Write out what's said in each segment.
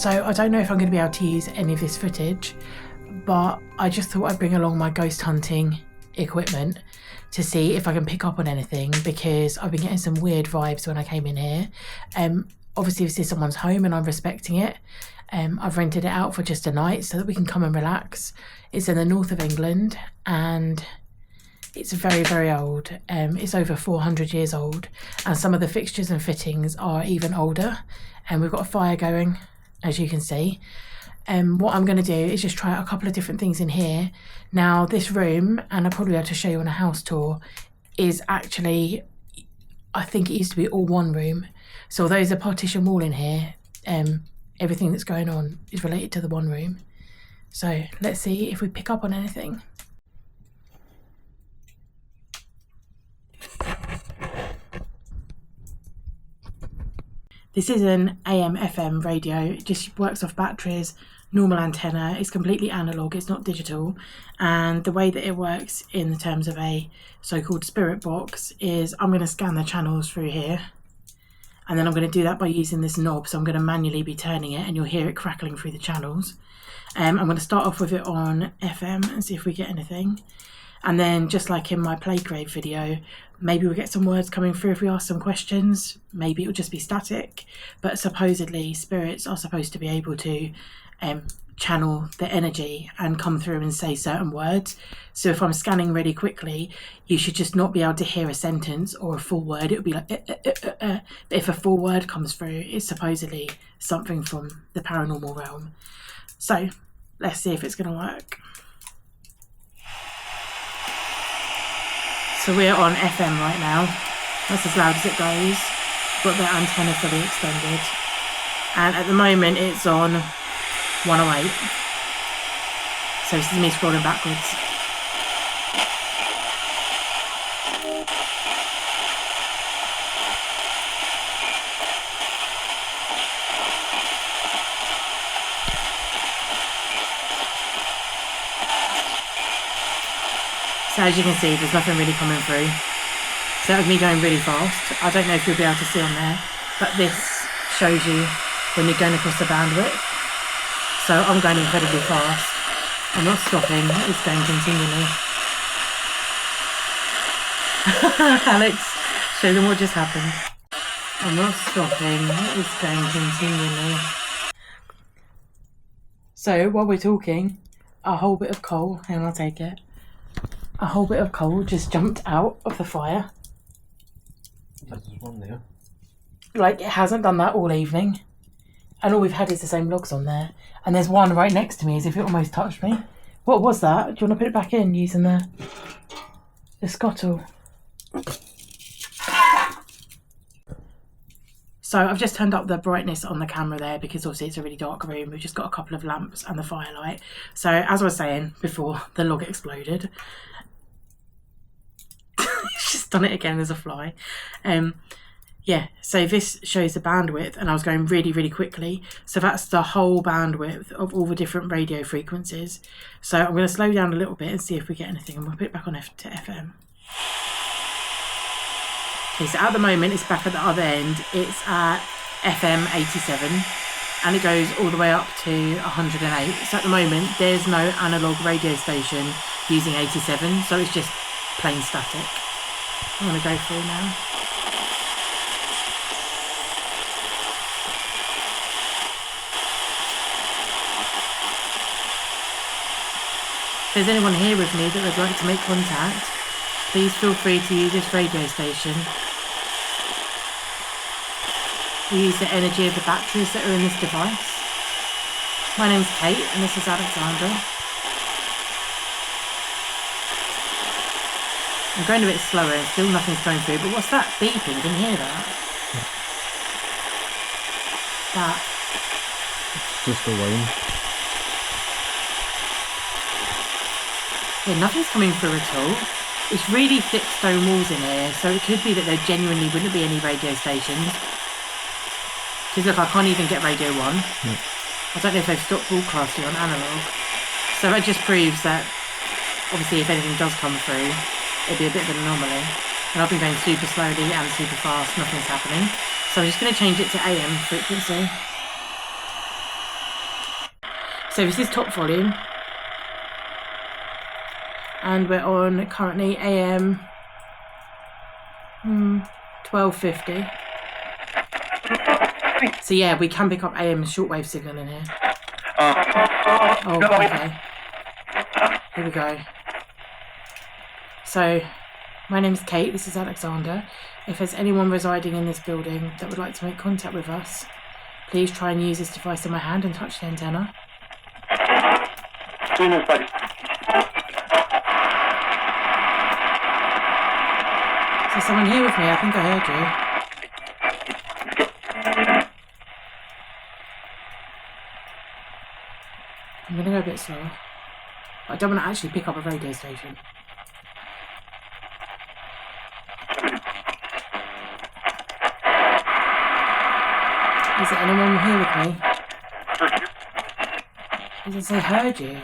So I don't know if I'm going to be able to use any of this footage, but I just thought I'd bring along my ghost hunting equipment to see if I can pick up on anything, because I've been getting some weird vibes when I came in here. Obviously this is someone's home and I'm respecting it. I've rented it out for just a night so that we can come and relax. It's in the north of England and it's very, very old. It's over 400 years old, and some of the fixtures and fittings are even older. And we've got a fire going, as you can see. What I'm going to do is just try out a couple of different things in here. Now this room, and I'll probably be able to show you on a house tour, is actually, I think it used to be all one room. So although there's a partition wall in here, everything that's going on is related to the one room. So let's see if we pick up on anything. This is an AM FM radio. It just works off batteries, normal antenna. It's completely analog, it's not digital. And the way that it works in terms of a so-called spirit box is I'm going to scan the channels through here. And then I'm going to do that by using this knob. So I'm going to manually be turning it and you'll hear it crackling through the channels. I'm going to start off with it on FM and see if we get anything. And then, just like in my Playgrave video, maybe we'll get some words coming through if we ask some questions. Maybe it'll just be static. But supposedly spirits are supposed to be able to channel the energy and come through and say certain words. So if I'm scanning really quickly, you should just not be able to hear a sentence or a full word. It would be like, But if a full word comes through, it's supposedly something from the paranormal realm. So let's see if it's going to work. So we're on FM right now. That's as loud as it goes. Got the antenna fully extended. And at the moment it's on 108. So this is me scrolling backwards. So as you can see, there's nothing really coming through. So that was me going really fast. I don't know if you'll be able to see on there, but this shows you when you're going across the bandwidth. So I'm going incredibly fast. I'm not stopping, it's going continually. Alex, show them what just happened. I'm not stopping, it's going continually. So while we're talking, a whole bit of coal, and I'll take it. A whole bit of coal just jumped out of the fire. There's one there. Like, it hasn't done that all evening. And all we've had is the same logs on there. And there's one right next to me as if it almost touched me. What was that? Do you want to put it back in using the scuttle? So I've just turned up the brightness on the camera there because obviously it's a really dark room. We've just got a couple of lamps and the firelight. So as I was saying before the log exploded, just done it again, there's a fly. Yeah, so this shows the bandwidth and I was going really, really quickly. So that's the whole bandwidth of all the different radio frequencies. So I'm going to slow down a little bit and see if we get anything, and we'll put it back on to FM. Okay, so at the moment it's back at the other end. It's at FM 87 and it goes all the way up to 108. So at the moment there's no analog radio station using 87, so it's just plain static. I'm going to go through now. If there's anyone here with me that would like to make contact, please feel free to use this radio station. We use the energy of the batteries that are in this device. My name's Kate and this is Alexandra. I'm going a bit slower and still nothing's going through, but what's that beeping? You can hear that? That. It's just a whine. Yeah, nothing's coming through at all. It's really thick stone walls in here, so it could be that there genuinely wouldn't be any radio stations. Because look, I can't even get Radio 1. Yeah. I don't know if they've stopped broadcasting on analogue. So that just proves that, obviously, if anything does come through, it'd be a bit of an anomaly. And I've been going super slowly and super fast, nothing's happening. So I'm just going to change it to AM frequency. So this is top volume. And we're on currently AM 1250. So yeah, we can pick up AM shortwave signal in here. Oh, okay. Here we go. So, my name's Kate, this is Alexander. If there's anyone residing in this building that would like to make contact with us, please try and use this device in my hand and touch the antenna. Is there someone here with me? I think I heard you. I'm going to go a bit slower. But I don't want to actually pick up a radio station. Is there anyone here with me? Does it say heard you?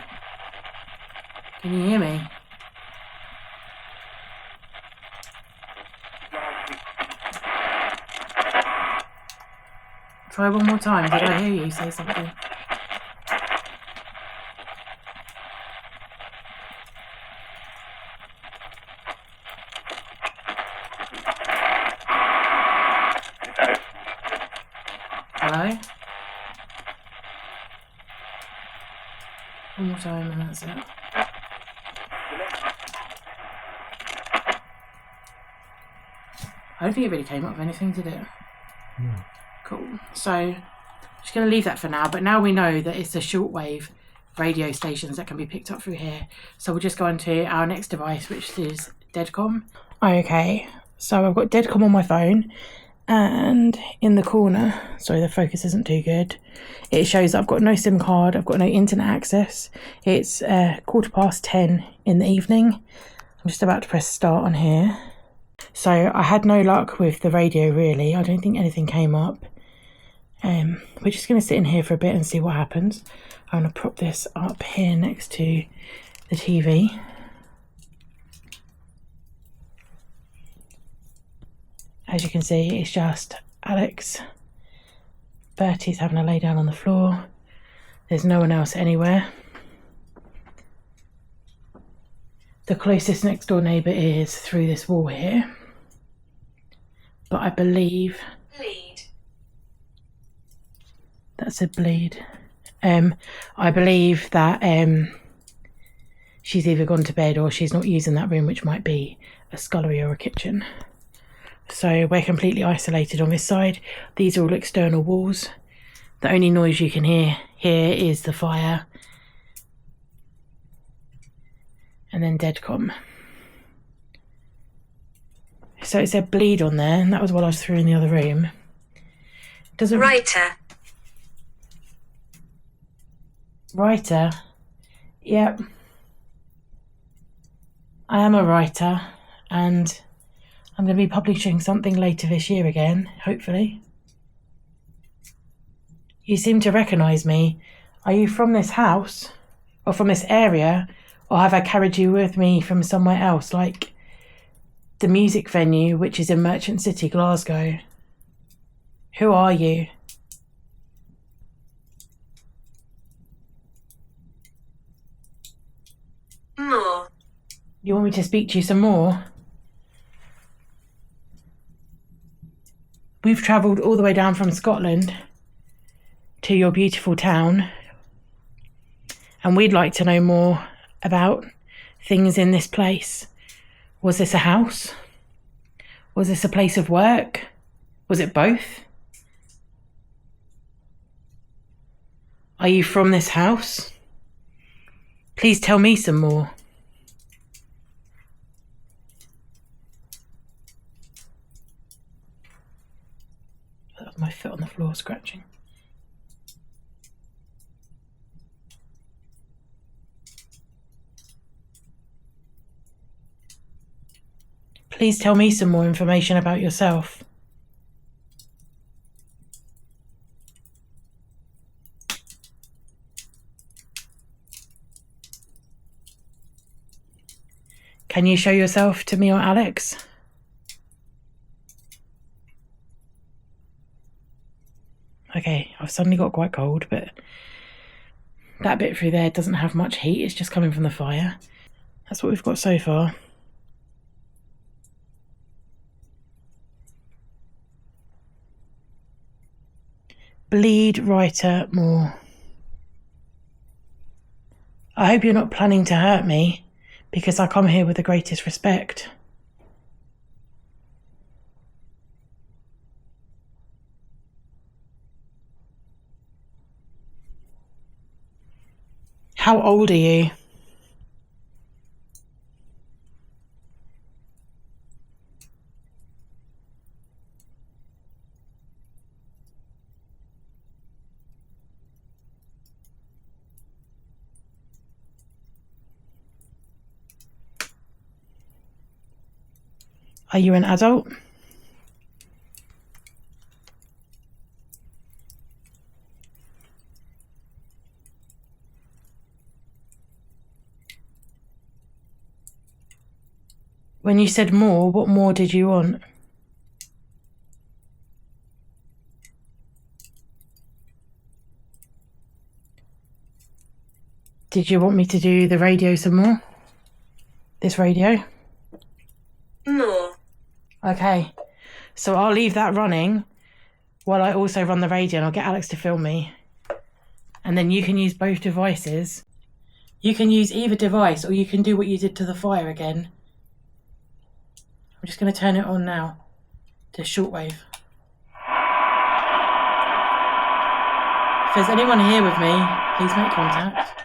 Can you hear me? Try one more time. Did I hear you say something? Hello? One more time and that's it. I don't think it really came up with anything, did it? No. Cool. So, I'm just going to leave that for now, but now we know that it's the shortwave radio stations that can be picked up through here. So we'll just go on to our next device, which is Deadcom. Okay, so I've got Deadcom on my phone, and in the corner, sorry the focus isn't too good, it shows I've got no SIM card, I've got no internet access. It's 10:15 in the evening. I'm just about to press start on here. So I had no luck with the radio really, I don't think anything came up. We're just going to sit in here for a bit and see what happens. I'm going to prop this up here next to the TV. As you can see, it's just Alex. Bertie's having a lay down on the floor. There's no one else anywhere. The closest next door neighbour is through this wall here. But I believe... Bleed. That's a bleed. I believe that she's either gone to bed or she's not using that room, which might be a scullery or a kitchen. So we're completely isolated on this side. These are all external walls. The only noise you can hear here is the fire. And then Deadcom. So it said bleed on there, and that was what I was through in the other room. Doesn't Writer? Yep. I am a writer, and I'm going to be publishing something later this year again, hopefully. You seem to recognise me. Are you from this house? Or from this area? Or have I carried you with me from somewhere else, like the music venue, which is in Merchant City, Glasgow? Who are you? More. You want me to speak to you some more? We've travelled all the way down from Scotland to your beautiful town, and we'd like to know more about things in this place. Was this a house? Was this a place of work? Was it both? Are you from this house? Please tell me some more. My foot on the floor scratching. Please tell me some more information about yourself. Can you show yourself to me or Alex? Okay, I've suddenly got quite cold, but That bit through there doesn't have much heat, it's just coming from the fire. That's what we've got so far. Bleed writer more. I hope you're not planning to hurt me, because I come here with the greatest respect. How old are you? Are you an adult? When you said more, what more did you want? Did you want me to do the radio some more? This radio? No. Okay, so I'll leave that running while I also run the radio, and I'll get Alex to film me. And then you can use both devices. You can use either device, or you can do what you did to the fire again. I'm just going to turn it on now to shortwave. If there's anyone here with me, please make contact.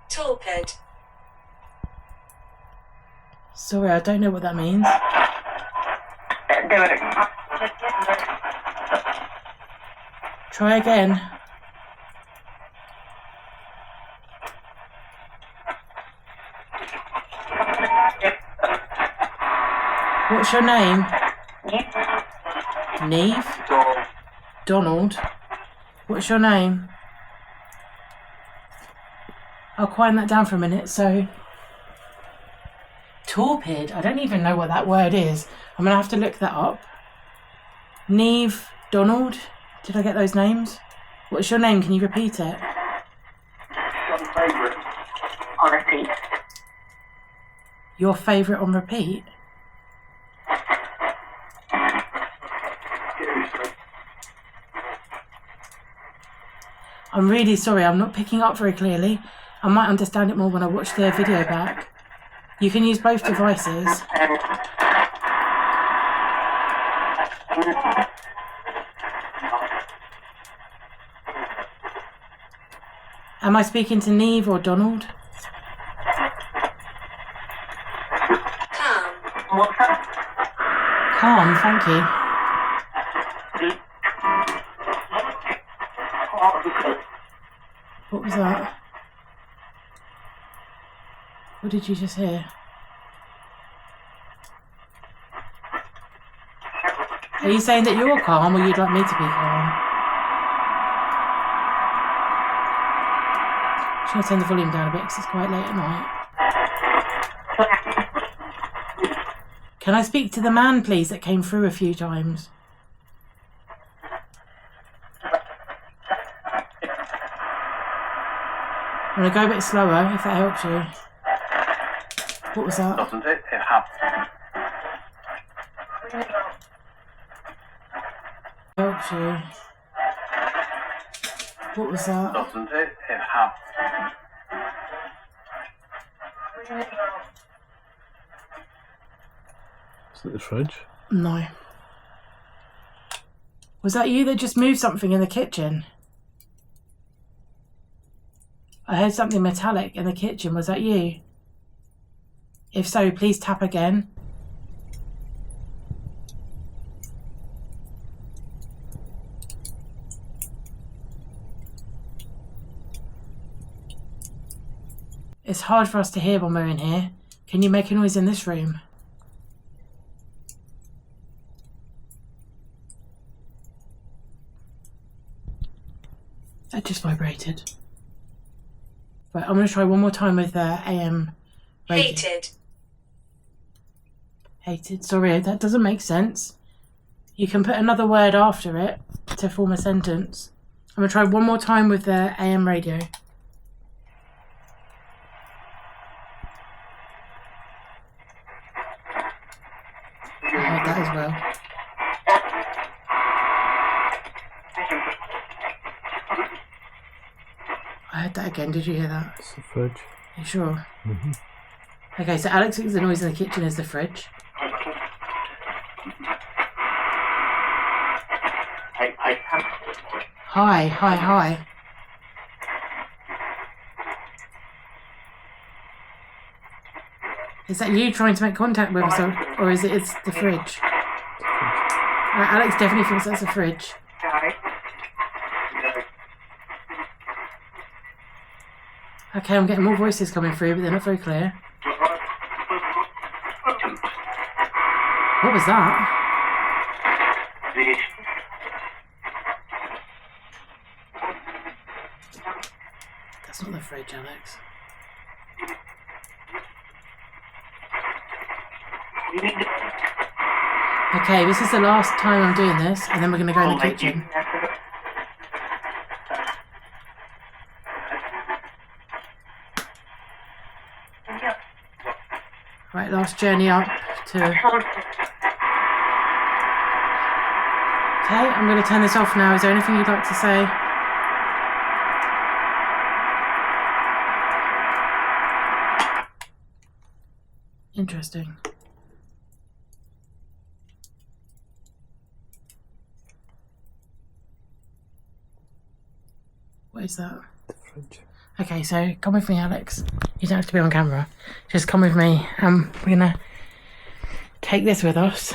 Torpid. Sorry, I don't know what that means. Try again. What's your name? Neve? Donald. What's your name? I'll quieten that down for a minute. So, torpid. I don't even know what that word is. I'm going to have to look that up. Neve, Donald. Did I get those names? What's your name? Can you repeat it? On repeat. Your favourite on repeat? I'm really sorry, I'm not picking up very clearly. I might understand it more when I watch the video back. You can use both devices. Am I speaking to Neve or Donald? Calm. Calm, thank you. What was that? What did you just hear? Are you saying that you're calm, or you'd like me to be calm? I'm just going to turn the volume down a bit because it's quite late at night. Can I speak to the man, please, that came through a few times? I'm going to go a bit slower, if that helps you. What was that? Doesn't it? It happens. Helps you. What was that? Doesn't it? It happens. Is it the fridge? No. Was that you that just moved something in the kitchen? I heard something metallic in the kitchen. Was that you? If so, please tap again. It's hard for us to hear when we're in here. Can you make a noise in this room? That just vibrated. Right, I'm going to try one more time with AM radio. Hated. Hated. Sorry, that doesn't make sense. You can put another word after it to form a sentence. I'm going to try one more time with the AM radio. I heard that as well. I heard that again. Did you hear that? It's the fridge. Are you sure? Mm-hmm. Okay, so Alex thinks the noise in the kitchen is the fridge. Hi. Is that you trying to make contact with us, or is it's the fridge? Right, Alex definitely thinks that's the fridge. Okay, I'm getting more voices coming through, but they're not very clear. What was that? That's not the fridge, Alex. Okay, this is the last time I'm doing this, and then we're going to go in the kitchen. Right, last journey up to... Okay, I'm going to turn this off now. Is there anything you'd like to say? Interesting. What is that? The fridge. Okay, so come with me, Alex. You don't have to be on camera. Just come with me. We're gonna take this with us,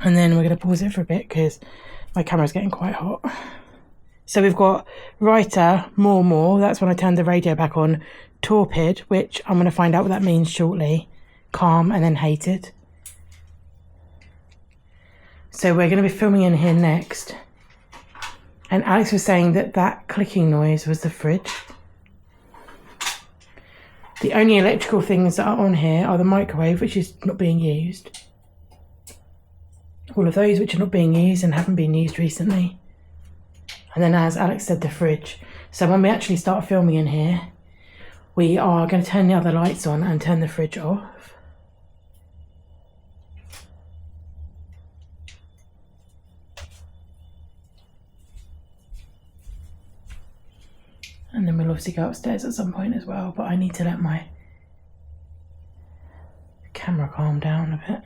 and then we're gonna pause it for a bit because my camera's getting quite hot. So we've got writer, more. That's when I turned the radio back on. Torpid, which I'm gonna find out what that means shortly. Calm, and then hated. So we're gonna be filming in here next. And Alex was saying that that clicking noise was the fridge. The only electrical things that are on here are the microwave, which is not being used. All of those which are not being used and haven't been used recently. And then, as Alex said, the fridge. So when we actually start filming in here, we are going to turn the other lights on and turn the fridge off. And then we'll obviously go upstairs at some point as well, but I need to let my camera calm down a bit.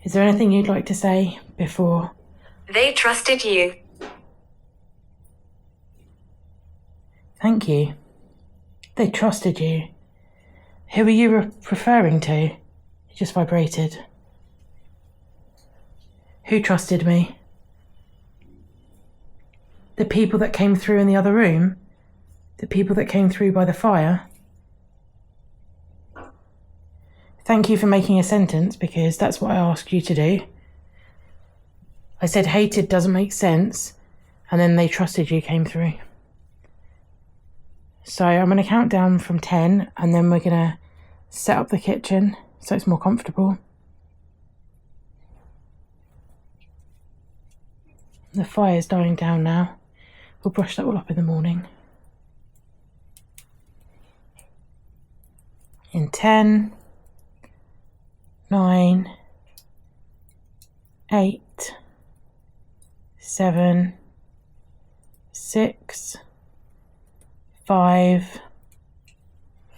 Is there anything you'd like to say before? They trusted you. Thank you. They trusted you. Who are you referring to? It just vibrated. Who trusted me? The people that came through in the other room? The people that came through by the fire? Thank you for making a sentence, because that's what I asked you to do. I said hated doesn't make sense, and then they trusted you came through. So I'm going to count down from 10, and then we're going to set up the kitchen so it's more comfortable. The fire's dying down now. We'll brush that all up in the morning. In 10, 9, 8, 7, 6, 5,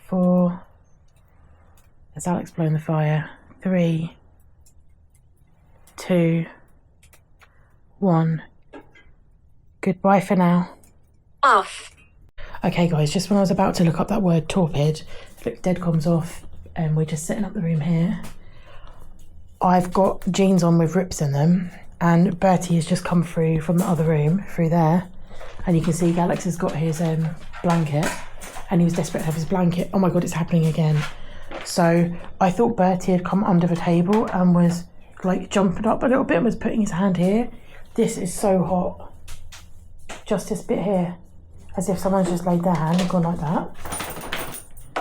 4, as Alex blowing the fire, 3, 2, 1. Goodbye for now. Off. Okay guys, just when I was about to look up that word torpid, look, dead comms off, and we're just setting up the room here. I've got jeans on with rips in them, and Bertie has just come through from the other room, through there, and you can see Alex has got his blanket, and he was desperate to have his blanket. Oh my god, it's happening again. So I thought Bertie had come under the table and was like jumping up a little bit and was putting his hand here. This is so hot. Just this bit here. as if someone's just laid their hand and gone like that.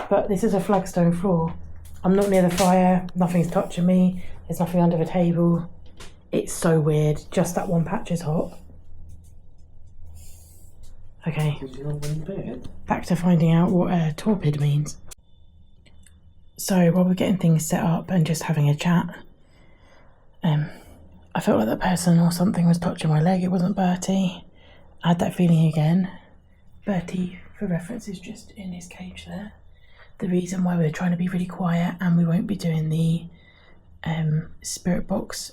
But this is a flagstone floor. I'm not near the fire, nothing's touching me, there's nothing under the table. It's so weird, just that one patch is hot. Okay, back to finding out what torpid means. So while we're getting things set up and just having a chat, I felt like that person or something was touching my leg. It wasn't Bertie. I had that feeling again. Bertie, for reference, is just in his cage there. The reason why we're trying to be really quiet and we won't be doing the spirit box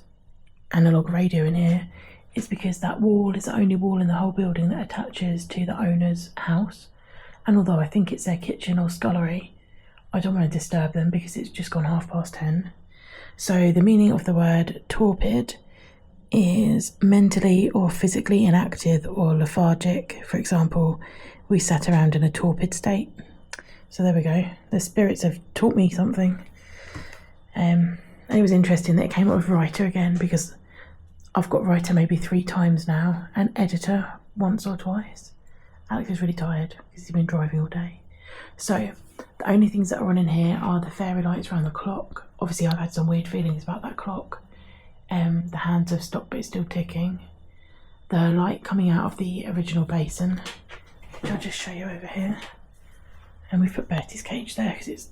analog radio in here is because that wall is the only wall in the whole building that attaches to the owner's house. And although I think it's their kitchen or scullery, I don't want to disturb them because it's just gone 10:30. So the meaning of the word torpid is mentally or physically inactive or lethargic. For example, we sat around in a torpid state. So there we go. The spirits have taught me something. And it was interesting that it came up with writer again, because I've got writer maybe 3 times now and editor once or twice. Alex is really tired because he's been driving all day. So the only things that are on in here are the fairy lights around the clock. Obviously I've had some weird feelings about that clock. The hands have stopped but it's still ticking. The light coming out of the original basin, which I'll just show you over here. And we've put Bertie's cage there because it's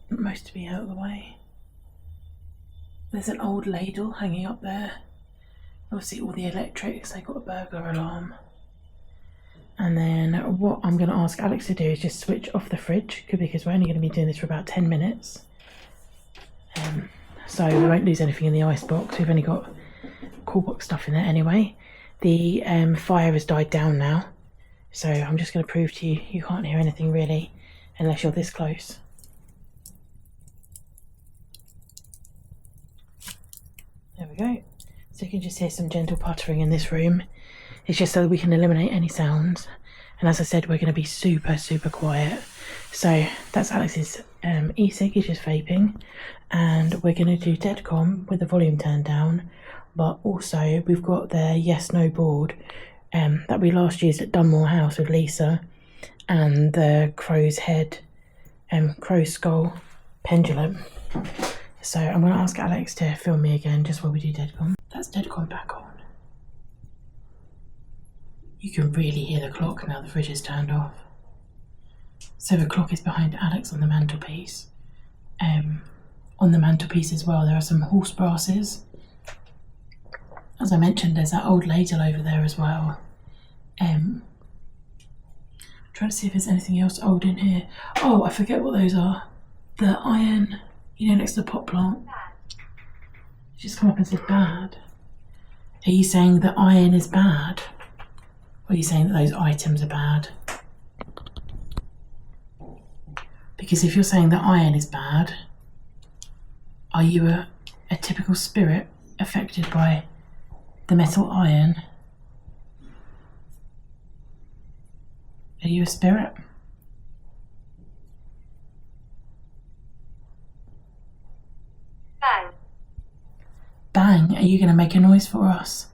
most to be out of the way. There's an old ladle hanging up there. Obviously all the electrics, they've got a burglar alarm. And then what I'm going to ask Alex to do is just switch off the fridge, because we're only going to be doing this for about 10 minutes. So we won't lose anything in the ice box. We've only got cool box stuff in there anyway. The fire has died down now. So I'm just going to prove to you, you can't hear anything really unless you're this close. There we go. So you can just hear some gentle puttering in this room. It's just so that we can eliminate any sounds. And as I said, we're going to be super, super quiet. So that's Alex's e-cig, he's just vaping. And we're going to do Deadcom with the volume turned down. But also we've got the yes-no board that we last used at Dunmore House with Lisa. And the crow's head, crow's skull pendulum. So I'm going to ask Alex to film me again just while we do Deadcom. That's Deadcom back on. You can really hear the clock now the fridge is turned off. So the clock is behind Alex on the mantelpiece. On the mantelpiece as well there are some horse brasses. As I mentioned, there's that old ladle over there as well. Trying to see if there's anything else old in here. Oh, I forget what those are. The iron, you know, next to the pot plant. It's just come up and said bad. Are you saying that iron is bad? Or are you saying that those items are bad? Because if you're saying that iron is bad, are you a typical spirit affected by the metal iron? Are you a spirit? Bang. Bang, are you going to make a noise for us?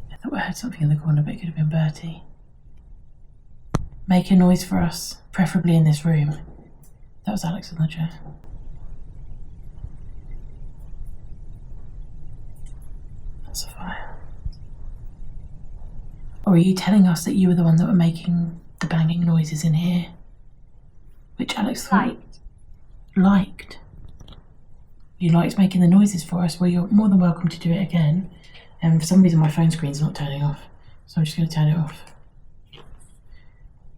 I thought I heard something in the corner, but it could have been Bertie. Make a noise for us, preferably in this room. That was Alex on the chair. That's a fire. Or are you telling us that you were the one that were making the banging noises in here? Which Alex liked. You liked making the noises for us? Well, you're more than welcome to do it again. And for some reason my phone screen's not turning off, so I'm just going to turn it off.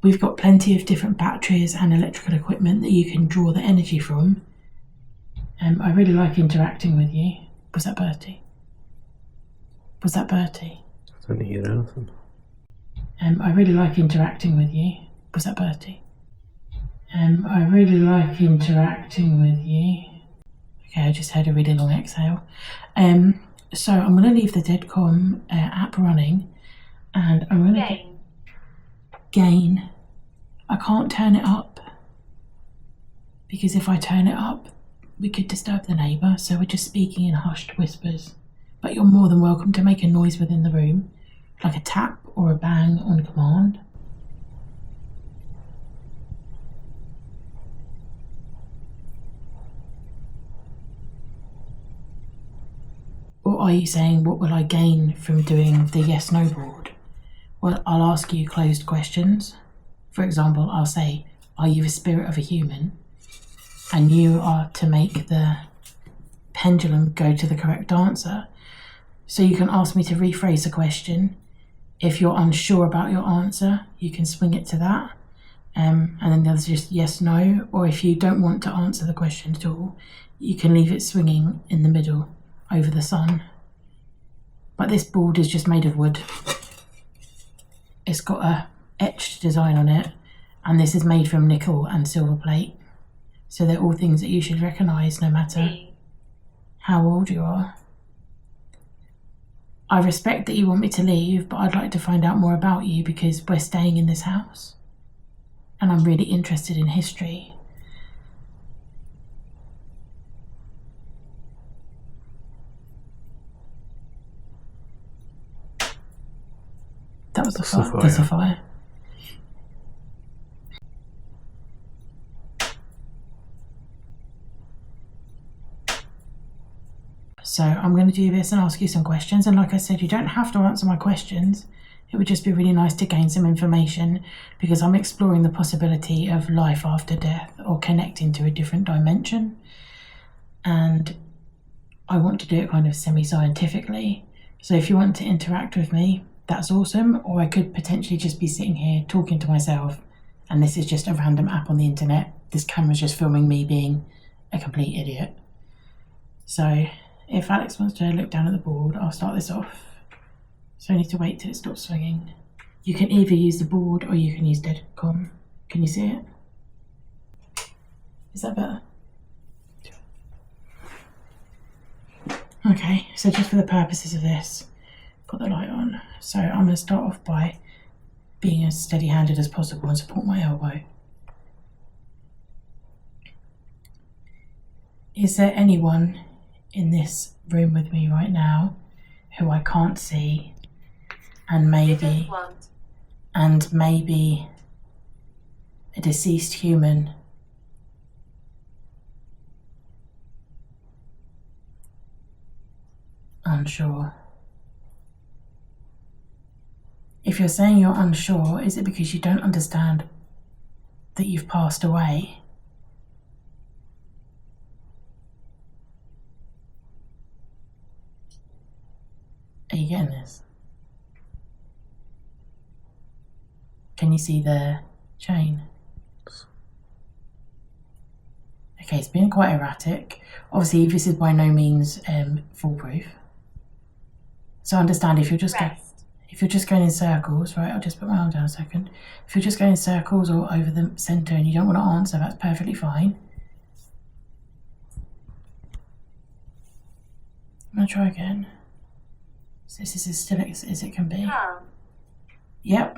We've got plenty of different batteries and electrical equipment that you can draw the energy from. I really like interacting with you. Was that Bertie? Was that Bertie? I don't hear anything. I really like interacting with you. Was that Bertie? I really like interacting with you. Okay, I just heard a really long exhale. So I'm going to leave the Deadcom app running, and I'm going to gain. I can't turn it up because if I turn it up, we could disturb the neighbour, so we're just speaking in hushed whispers. But you're more than welcome to make a noise within the room, like a tap or a bang on command. Or are you saying, what will I gain from doing the yes-no board? Well, I'll ask you closed questions. For example, I'll say, are you the spirit of a human? And you are to make the pendulum go to the correct answer. So you can ask me to rephrase a question. If you're unsure about your answer, you can swing it to that. And then there's just yes, no. Or if you don't want to answer the question at all, you can leave it swinging in the middle over the sun. But this board is just made of wood. It's got a etched design on it, and this is made from nickel and silver plate. So they're all things that you should recognise no matter how old you are. I respect that you want me to leave, but I'd like to find out more about you because we're staying in this house. And I'm really interested in history. That was the fire. So I'm going to do this and ask you some questions. And like I said, you don't have to answer my questions. It would just be really nice to gain some information because I'm exploring the possibility of life after death or connecting to a different dimension. And I want to do it kind of semi-scientifically. So if you want to interact with me, that's awesome. Or I could potentially just be sitting here talking to myself. And this is just a random app on the internet. This camera's just filming me being a complete idiot. So if Alex wants to look down at the board, I'll start this off. So I need to wait till it stops swinging. You can either use the board or you can use Debunking. Can you see it? Is that better? Okay, so just for the purposes of this, got the light on. So I'm going to start off by being as steady-handed as possible and support my elbow. Is there anyone in this room with me right now who I can't see and maybe a deceased human? Unsure. If you're saying you're unsure, is it because you don't understand that you've passed away? Are you getting this? Can you see the chain? Okay, it's been quite erratic. Obviously, this is by no means foolproof. So understand if you're just going in circles, right? I'll just put my arm down a second. If you're just going in circles or over the centre and you don't want to answer, that's perfectly fine. I'm gonna try again. So this is as still as it can be. Yep.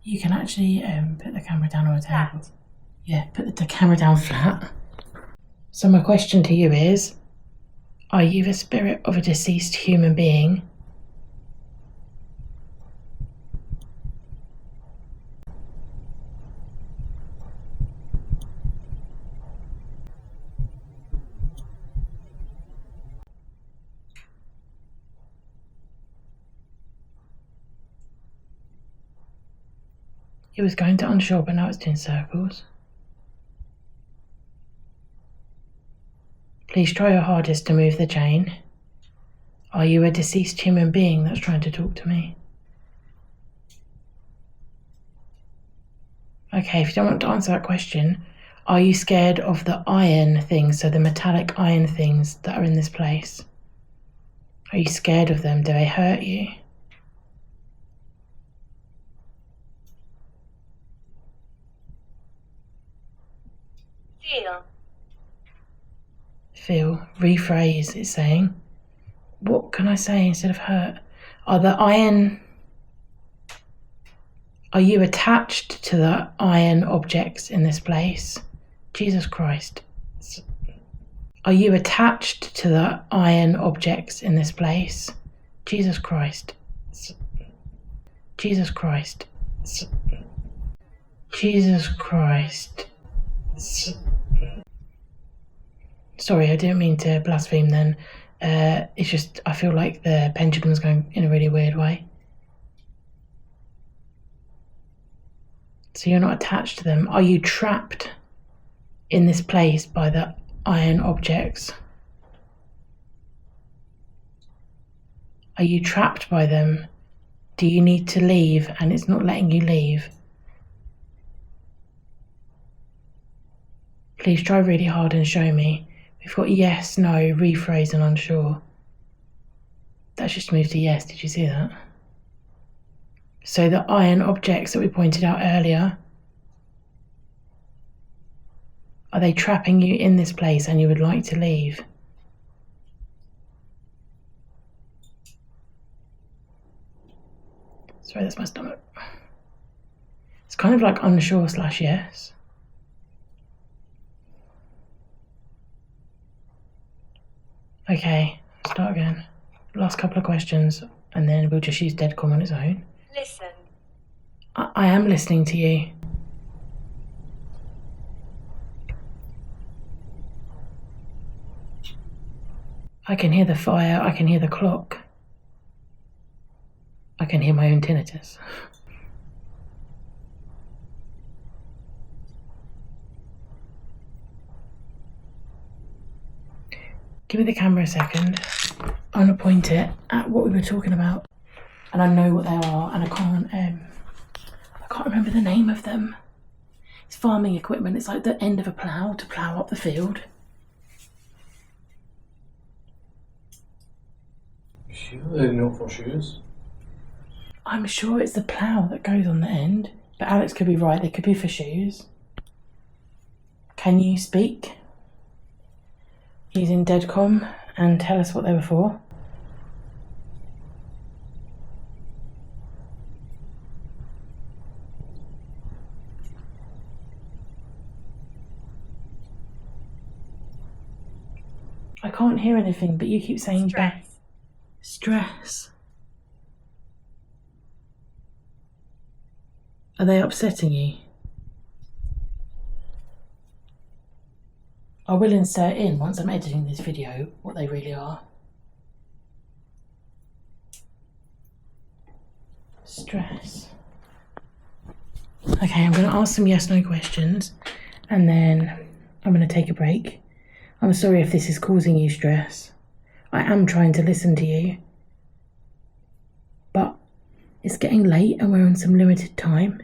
You can actually put the camera down on a table. Yeah, put the camera down flat. So my question to you is, are you the spirit of a deceased human being? It was going to unsure, but now it's doing circles. Please try your hardest to move the chain. Are you a deceased human being that's trying to talk to me? Okay, if you don't want to answer that question, are you scared of the iron things, so the metallic iron things that are in this place? Are you scared of them? Do they hurt you? Feel. Rephrase, it's saying. What can I say instead of hurt? Are Are you attached to the iron objects in this place? Jesus Christ. Are you attached to the iron objects in this place? Jesus Christ. Jesus Christ. Jesus Christ. Sorry, I didn't mean to blaspheme then. It's just, I feel like the pendulum's going in a really weird way. So you're not attached to them. Are you trapped in this place by the iron objects? Are you trapped by them? Do you need to leave and it's not letting you leave? Please try really hard and show me. We've got yes, no, rephrase and unsure. That's just moved to yes, did you see that? So the iron objects that we pointed out earlier, are they trapping you in this place and you would like to leave? Sorry, that's my stomach. It's kind of like unsure / yes. Okay, start again. Last couple of questions and then we'll just use Deadcom on its own. Listen. I am listening to you. I can hear the fire, I can hear the clock. I can hear my own tinnitus. Give me the camera a second. I'm going to point it at what we were talking about. And I know what they are, and I can't remember the name of them. It's farming equipment. It's like the end of a plough to plough up the field. Sure, they're not for shoes. I'm sure it's the plough that goes on the end, but Alex could be right. They could be for shoes. Can you speak using Deadcom and tell us what they were for? I can't hear anything, but you keep saying Stress. Stress. Are they upsetting you? I will insert in, once I'm editing this video, what they really are. Stress. Okay, I'm going to ask some yes/no questions and then I'm going to take a break. I'm sorry if this is causing you stress. I am trying to listen to you. But it's getting late and we're on some limited time.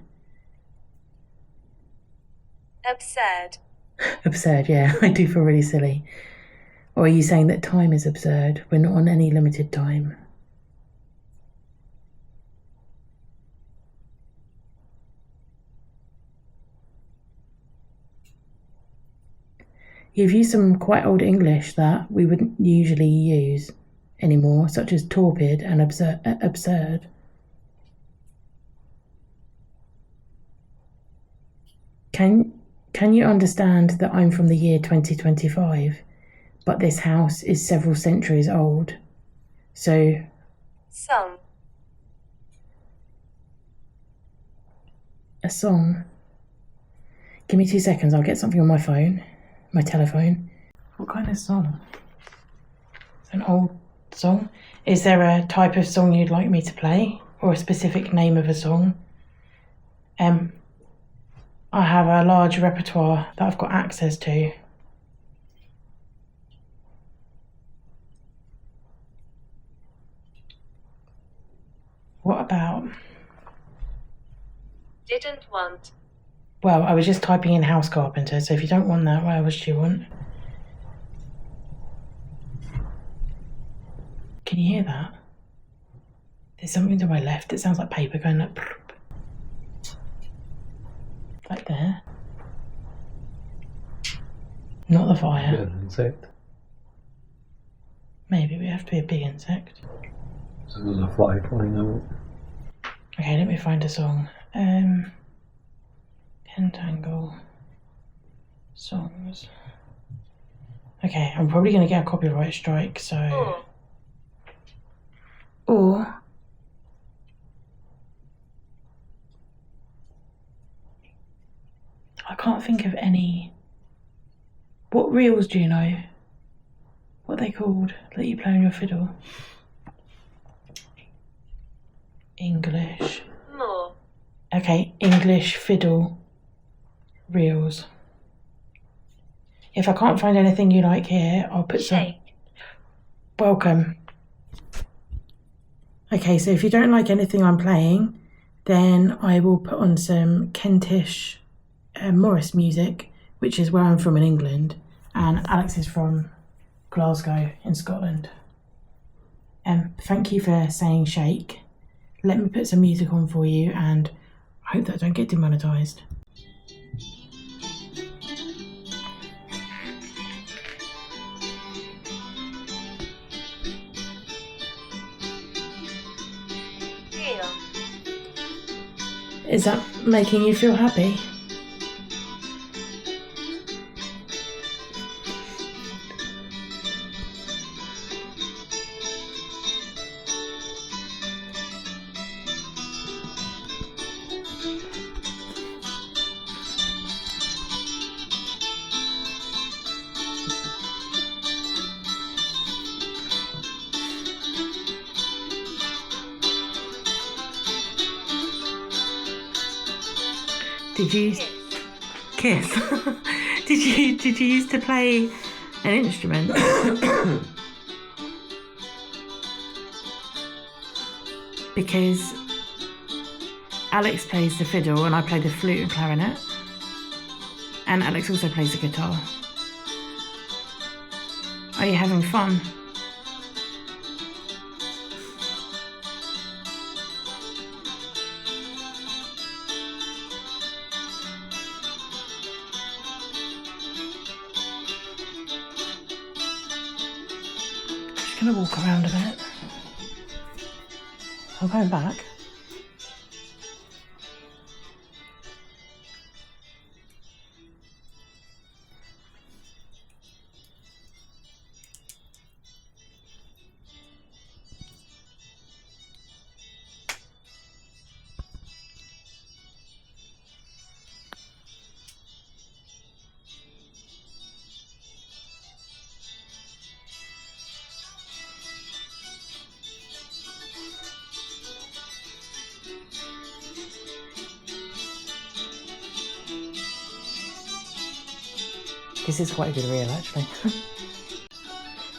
Absurd. Absurd, yeah, I do feel really silly. Or are you saying that time is absurd? We're not on any limited time. You've used some quite old English that we wouldn't usually use anymore, such as torpid and absurd. Can you understand that I'm from the year 2025, but this house is several centuries old? So... Song. A song? Give me 2 seconds, I'll get something on my phone. My telephone. What kind of song? An old song? Is there a type of song you'd like me to play? Or a specific name of a song? I have a large repertoire that I've got access to. What about? Didn't want. Well, I was just typing in house carpenter, so if you don't want that, what else do you want? Can you hear that? There's something to my left. It sounds like paper going like... Like there. Not the fire. Yeah, an insect. Maybe we have to be a big insect. So there's a fly flying out. Okay, let me find a song. Pentangle songs. Okay, I'm probably going to get a copyright strike, so... Or... I can't think of any... What reels do you know? What are they called that you play on your fiddle? English. More. Okay, English fiddle reels. If I can't find anything you like here, I'll put Shake. Welcome. Okay, so if you don't like anything I'm playing, then I will put on some Kentish Morris music, which is where I'm from in England, and Alex is from Glasgow in Scotland. Thank you for saying shake. Let me put some music on for you, and I hope that I don't get demonetised. Deal. Is that making you feel happy? Did you kiss? Did you used to play an instrument? Because Alex plays the fiddle and I play the flute and clarinet, and Alex also plays the guitar. Are you having fun? Just gonna walk around a bit. I'm going back. This is quite a good reel, actually.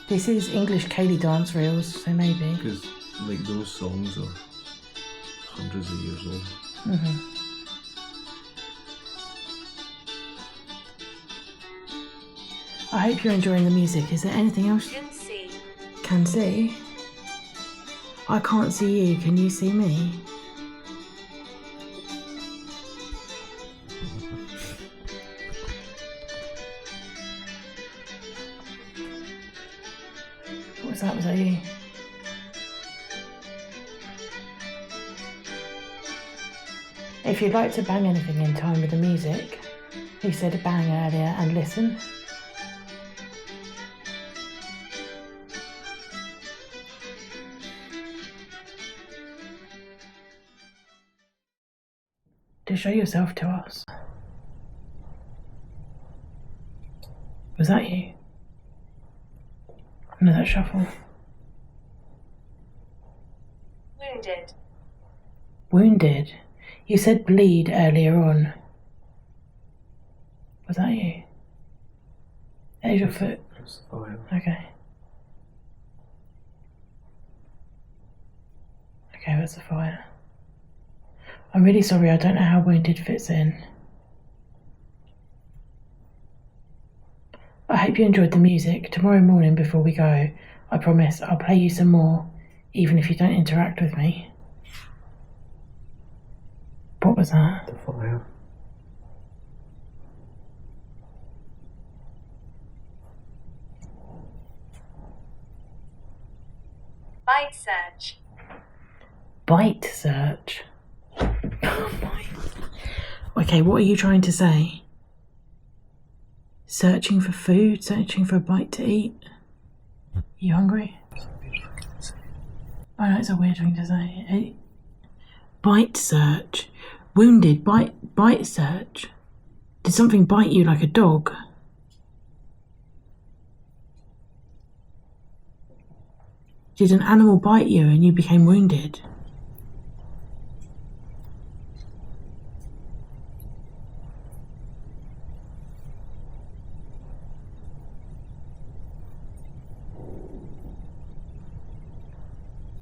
This is English Cayley dance reels, so maybe. Because, like, those songs are hundreds of years old. I hope you're enjoying the music. Is there anything else you Can see. can see? I can't see you. Can you see me? What was that? Was that you? If you'd like to bang anything in time with the music, he said bang earlier and listen. To show yourself to us. Was that you? No, that shuffle. Wounded. Wounded? You said bleed earlier on. Was that you? There's your foot. That's the fire. Okay. Okay, that's a fire. I'm really sorry, I don't know how wounded fits in. I hope you enjoyed the music. Tomorrow morning before we go, I promise I'll play you some more, even if you don't interact with me. What was that? The fire. Bite search. Bite search. Oh my Okay, what are you trying to say? Searching for food? Searching for a bite to eat? You hungry? I know it's a weird thing to say. Bite search. Wounded. Bite search. Did something bite you like a dog? Did an animal bite you and you became wounded?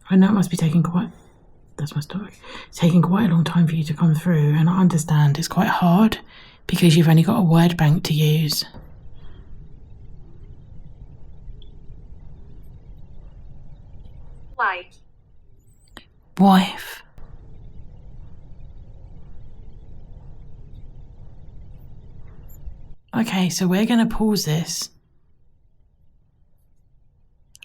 I know it must be taking that's my stomach. It's taking quite a long time for you to come through, and I understand it's quite hard because you've only got a word bank to use. Wife. Okay, so we're going to pause this.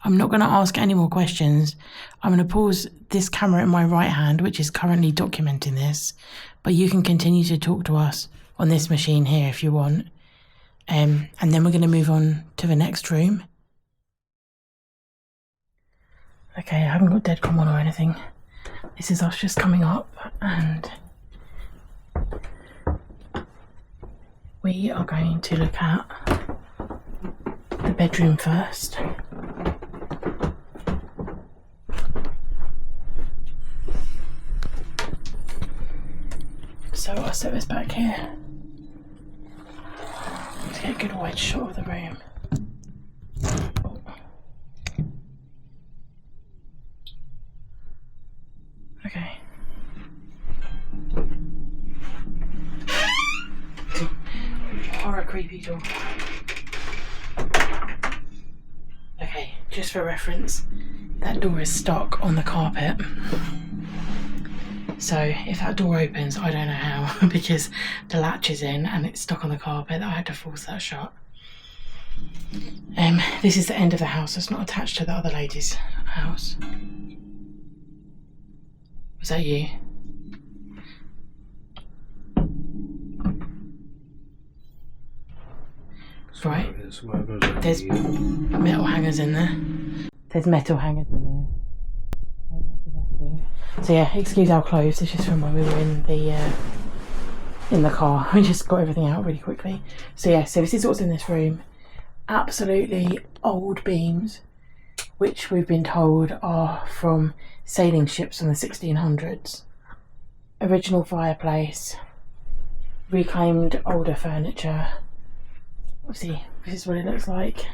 I'm not going to ask any more questions. I'm going to pause this camera in my right hand, which is currently documenting this, but you can continue to talk to us on this machine here if you want. And then we're going to move on to the next room. Okay, I haven't got deadcom on or anything. This is us just coming up, and we are going to look at the bedroom first. So I'll set this back here to get a good wide shot of the room. Oh. Okay. Horror creepy door. Okay, just for reference, that door is stuck on the carpet. So if that door opens, I don't know how, because the latch is in and it's stuck on the carpet. I had to force that shut. This is the end of the house. It's not attached to the other lady's house. Was that you? Right. There's metal hangers in there. There's metal hangers in there. So yeah, excuse our clothes. It's just from when we were in the car. We just got everything out really quickly. So yeah, so this is what's in this room. Absolutely old beams, which we've been told are from sailing ships from the 1600s. Original fireplace, reclaimed older furniture. Obviously, this is what it looks like.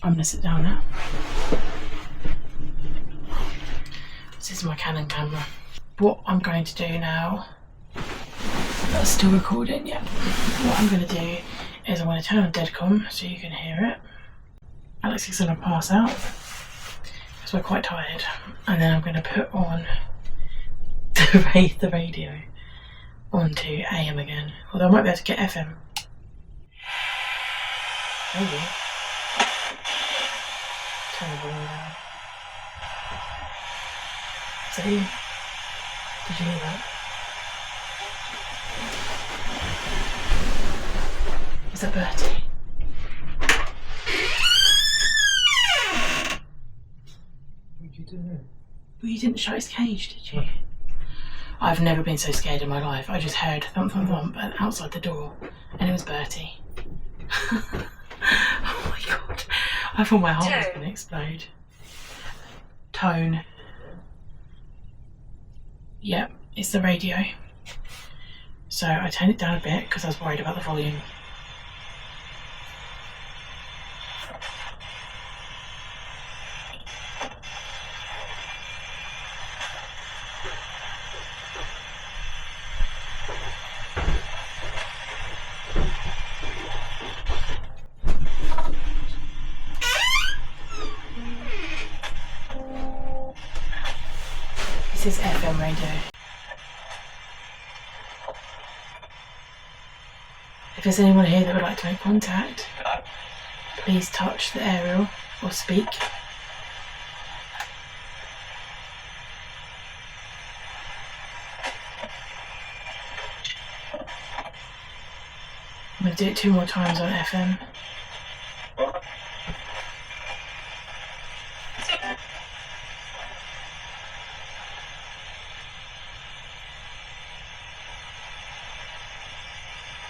I'm gonna sit down now. This is my Canon camera. What I'm going to do now, that's still recording, yeah. What I'm going to do is I'm going to turn on Deadcom so you can hear it. Alex is going to pass out because we're quite tired. And then I'm going to put on the radio onto AM again. Although I might be able to get FM. Maybe. Turn the volume down. Is that you? Did you hear that? Was that Bertie? What did you do? Well, you didn't shut his cage, did you? I've never been so scared in my life. I just heard thump thump thump outside the door, and it was Bertie. Oh my god. I thought my heart was going to explode. Tone. Yep, it's the radio. So I turned it down a bit because I was worried about the volume. This is FM radio. If there's anyone here that would like to make contact, please touch the aerial or speak. do it 2 more times on FM.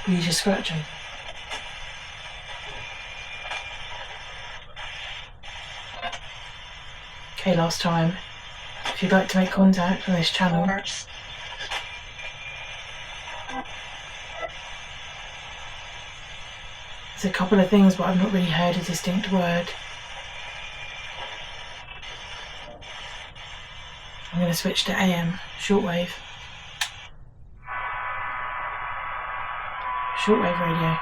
Were you just scratching? Okay, last time. If you'd like to make contact on this channel, there's a couple of things, but I've not really heard a distinct word. I'm going to switch to AM, shortwave. Shortwave radio.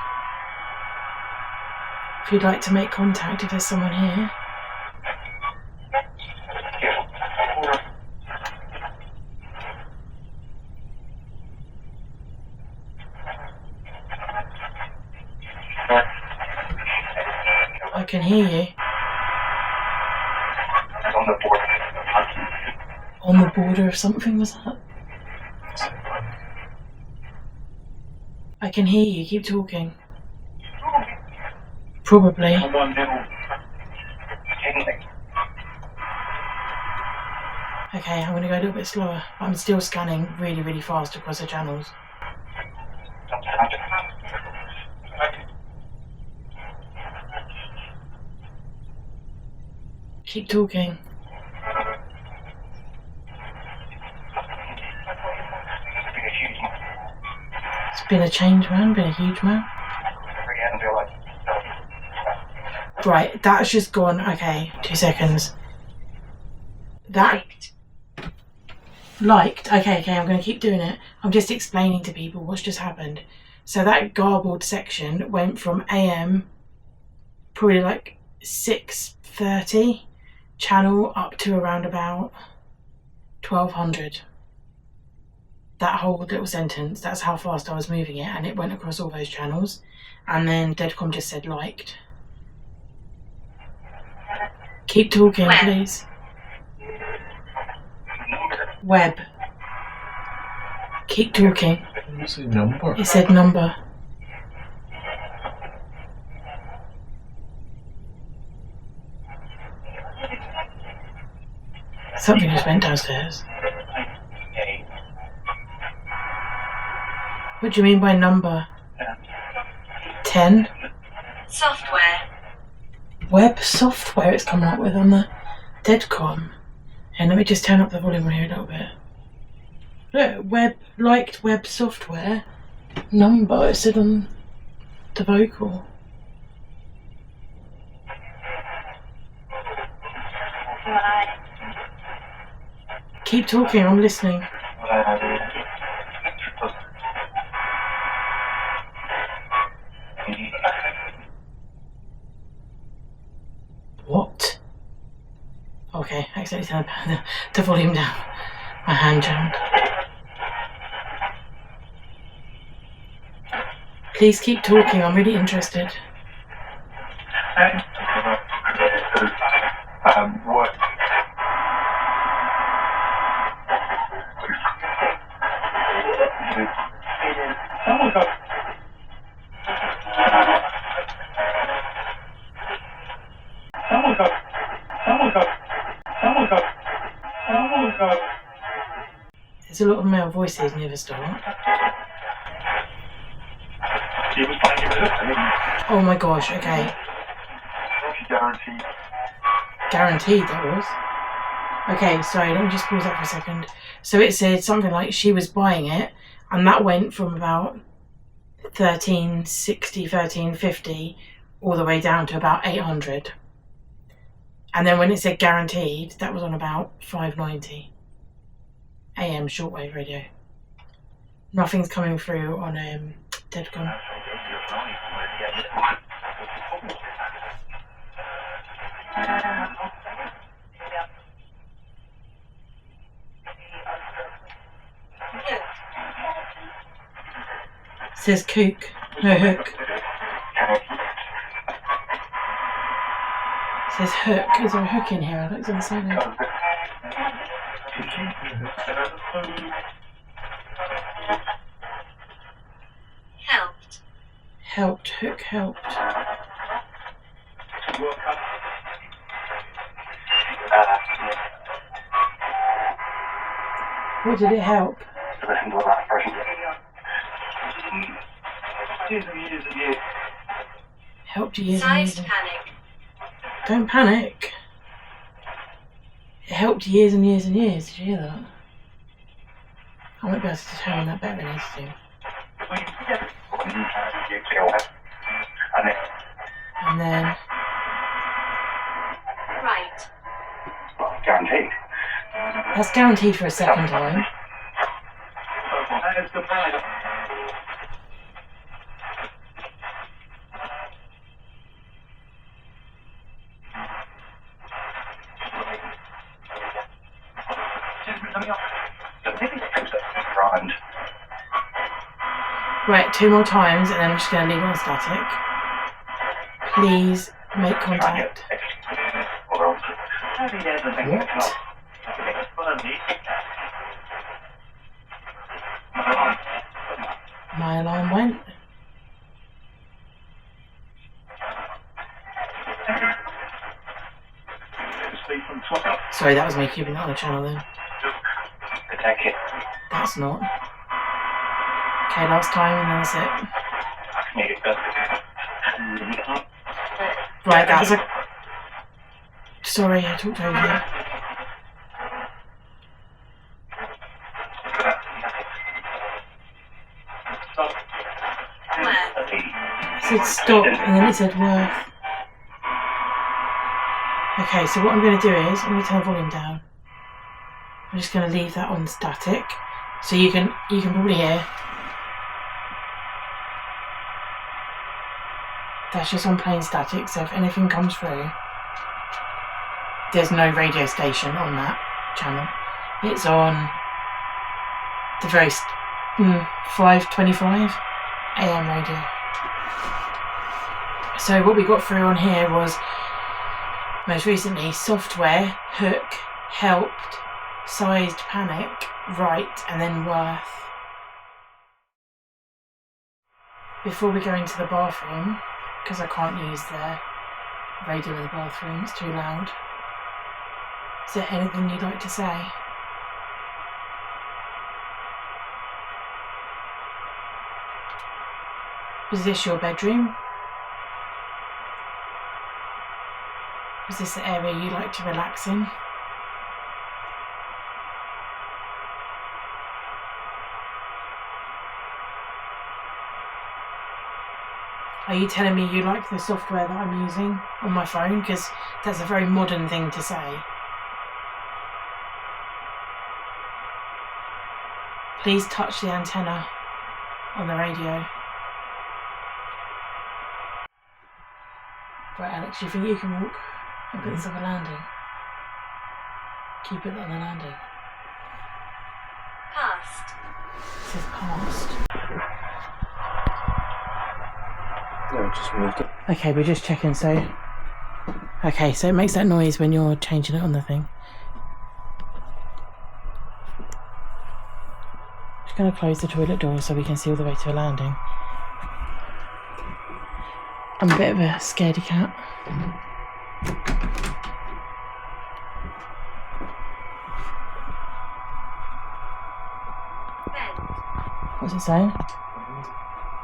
If you'd like to make contact, if there's someone here. I can hear you. On the border of something, was that? I can hear you, keep talking. Probably. Okay, I'm going to go a little bit slower. I'm still scanning really, really fast across the channels. Keep talking. It's been a change, man. Been a huge man. Right, that's just gone. Okay, 2 seconds. That liked. Okay, I'm going to keep doing it. I'm just explaining to people what's just happened. So that garbled section went from AM, probably like 6:30 channel, up to around about 1200. That whole little sentence, that's how fast I was moving it, and it went across all those channels. And then Deadcom just said liked. Keep talking, please. Web. Keep talking. It said number. It said number. Something just went downstairs. What do you mean by number? 10? Software. Web software it's coming up with on the Deadcom. And let me just turn up the volume on here a little bit. Look, liked web software. Number, it said on the vocal. Keep talking, I'm listening. What? Okay, I accidentally turned the volume down. My hand jammed. Please keep talking, I'm really interested. What? There's a lot of male voices near the start. Oh my gosh, okay. Guaranteed that was. Okay, sorry, let me just pause that for a second. So it said something like she was buying it, and that went from about 1360, 1350 all the way down to about 800. And then when it said guaranteed, that was on about 590 AM shortwave radio. Nothing's coming through on Deadcom. It says kook, no hook. It says hook. Is there a hook in here? I don't think so. Helped. Hook helped. What did it help? Listen to the last person. Years and years. Helped you years and years. Sized panic. Don't panic. It helped years and years and years. Did you hear that? I might be able to determine that better than I used to. And then... Right. Guaranteed. That's guaranteed for a second time. Right, 2 more times and then I'm just going to leave it on static. Please make contact. What? My alarm went. Sorry, that was me keeping it on the channel then. Attack it. That's not. Okay, last time and that's it. Right, that's a... Sorry, I talked over you. It said stop and then it said worth. Okay, so what I'm going to do is I'm going to turn the volume down. I'm just going to leave that on static, so you can probably hear. That's just on plain static, so if anything comes through, there's no radio station on that channel. It's on the very 525 AM radio. So what we got through on here was most recently software, hook, helped, sized panic, right, and then worth. Before we go into the bathroom, because I can't use the radio in the bathroom, it's too loud. Is there anything you'd like to say? Was this your bedroom? Was this the area you like to relax in? Are you telling me you like the software that I'm using on my phone? Because that's a very modern thing to say. Please touch the antenna on the radio. Right, Alex, do you think you can walk and put this on the landing? Keep it on the landing. Past. It says past. No, just moved it. Okay, we're just checking, so... Okay, so it makes that noise when you're changing it on the thing. Just going to close the toilet door so we can see all the way to the landing. I'm a bit of a scaredy cat. Bend. What's it saying?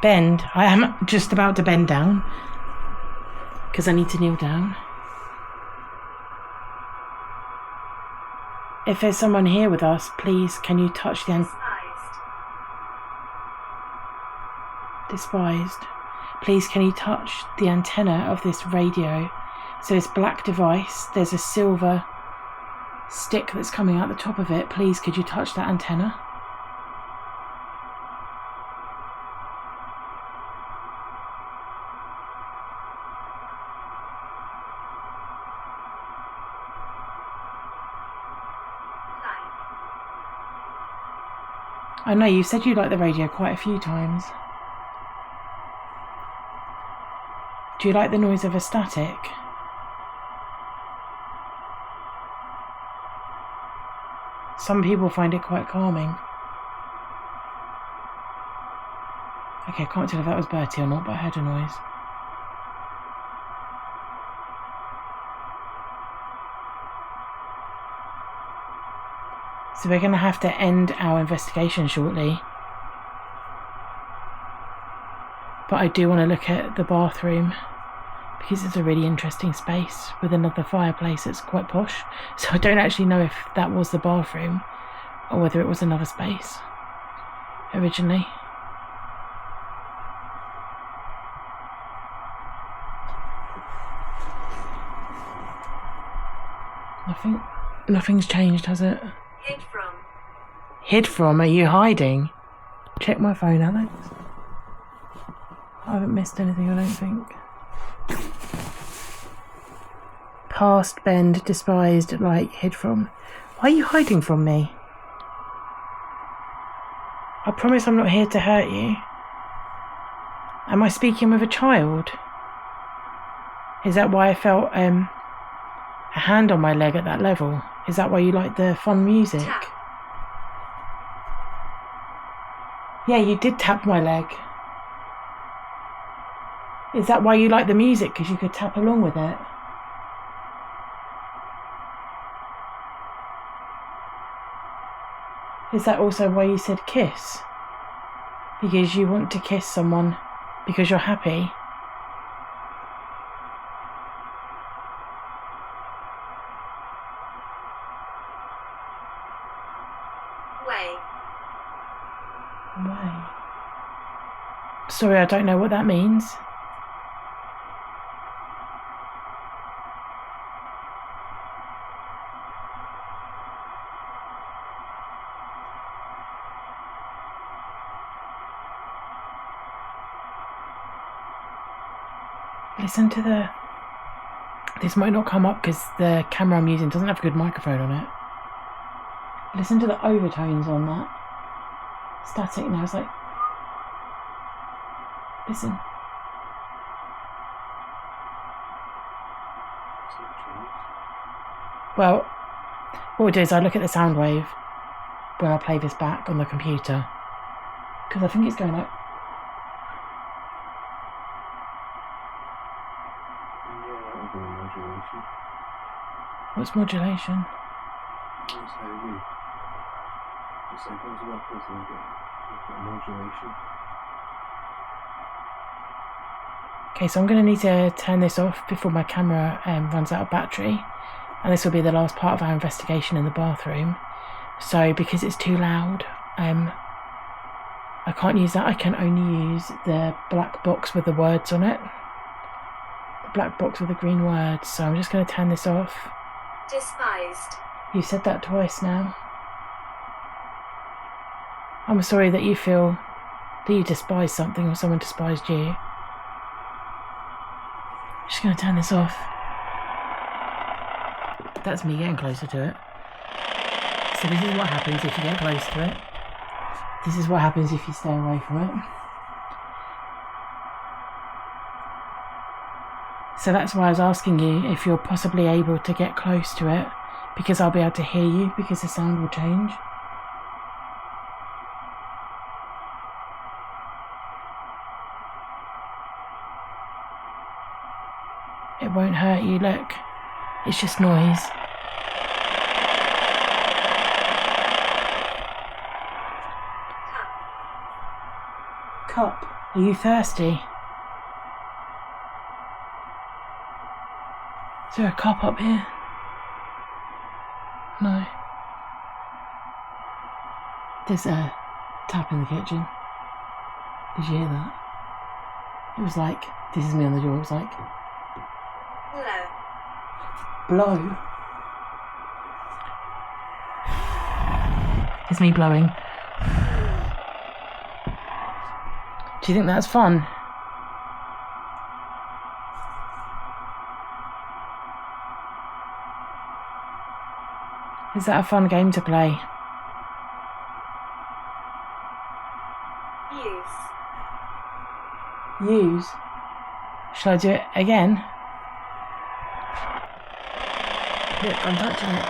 Bend. I am just about to bend down because I need to kneel down. If there's someone here with us, please can you touch the despised. Please can you touch the antenna of this radio? So this black device, there's a silver stick that's coming out the top of it. Please could you touch that antenna? I know you said you liked the radio quite a few times. Do you like the noise of a static? Some people find it quite calming. Okay, I can't tell if that was Bertie or not, but I heard a noise. So we're going to have to end our investigation shortly. But I do want to look at the bathroom because it's a really interesting space with another fireplace that's quite posh. So I don't actually know if that was the bathroom or whether it was another space originally. Nothing's changed, has it? Hid from. Hid from? Are you hiding? Check my phone, Alex. I haven't missed anything, I don't think. Past, bend, despised, like, hid from. Why are you hiding from me? I promise I'm not here to hurt you. Am I speaking with a child? Is that why I felt a hand on my leg at that level? Is that why you like the fun music? Tap. Yeah, you did tap my leg. Is that why you like the music? Because you could tap along with it? Is that also why you said kiss? Because you want to kiss someone because you're happy? Way. Way. Sorry, I don't know what that means. Listen to the... This might not come up because the camera I'm using doesn't have a good microphone on it. Listen to the overtones on that. Static now, it's like... Listen. Well, what we'll do is I look at the sound wave when I play this back on the computer. Because I think it's going like... Modulation. What's modulation? That's how you. It's like goes up as you get modulation. Okay, so I'm going to need to turn this off before my camera runs out of battery. And this will be the last part of our investigation in the bathroom. So because it's too loud, I can't use that. I can only use the black box with the words on it. The black box with the green words. So I'm just going to turn this off. Despised. You've said that twice now. I'm sorry that you feel that you despise something or someone despised you. Just going to turn this off. That's me getting closer to it. So this is what happens if you get close to it. This is what happens if you stay away from it. So that's why I was asking you if you're possibly able to get close to it, because I'll be able to hear you, because the sound will change. It won't hurt you, look. It's just noise. Cup. Are you thirsty? Is there a cup up here? No. There's a tap in the kitchen. Did you hear that? It was like, this is me on the door, it was like... Blow. Blow. It's me blowing. Do you think that's fun? Is that a fun game to play? Use. Use? Shall I do it again? Look, I'm touching it.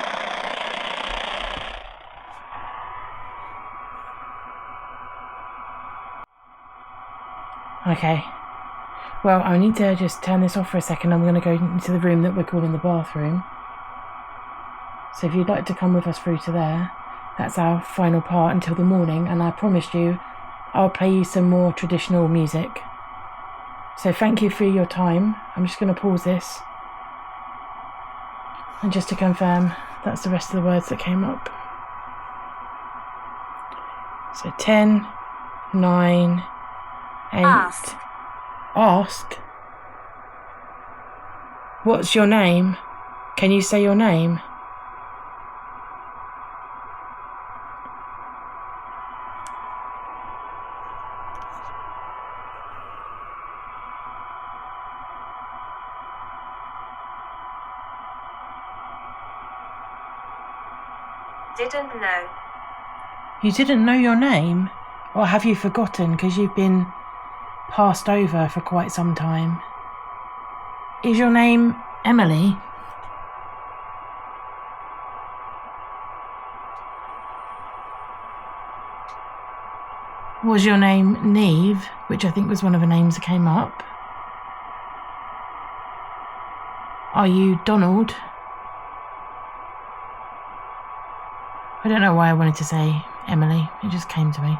Okay. Well, I need to just turn this off for a second. I'm going to go into the room that we're calling the bathroom. So if you'd like to come with us through to there, that's our final part until the morning. And I promised you I'll play you some more traditional music. So thank you for your time. I'm just going to pause this. And just to confirm, that's the rest of the words that came up. So 10, 9, 8. Asked. Asked? What's your name? Can you say your name? Didn't know. You didn't know your name? Or have you forgotten because you've been passed over for quite some time? Is your name Emily? Was your name Neve, which I think was one of the names that came up? Are you Donald? I don't know why I wanted to say Emily, it just came to me.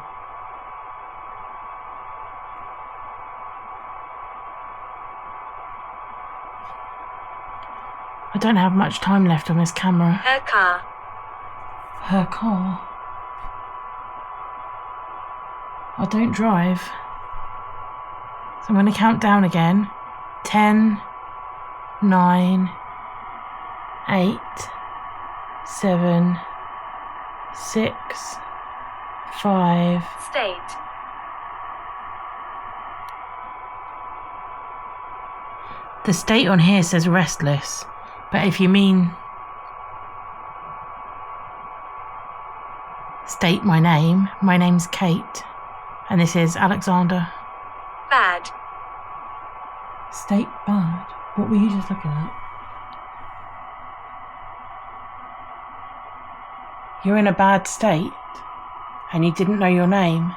I don't have much time left on this camera. Her car. Her car? I don't drive. So I'm going to count down again. 10, 9, 8, 7, 6, 5. State. The state on here says restless, but if you mean state my name's Kate, and this is Alexander. Bad. State bad? What were you just looking at? You're in a bad state, and you didn't know your name.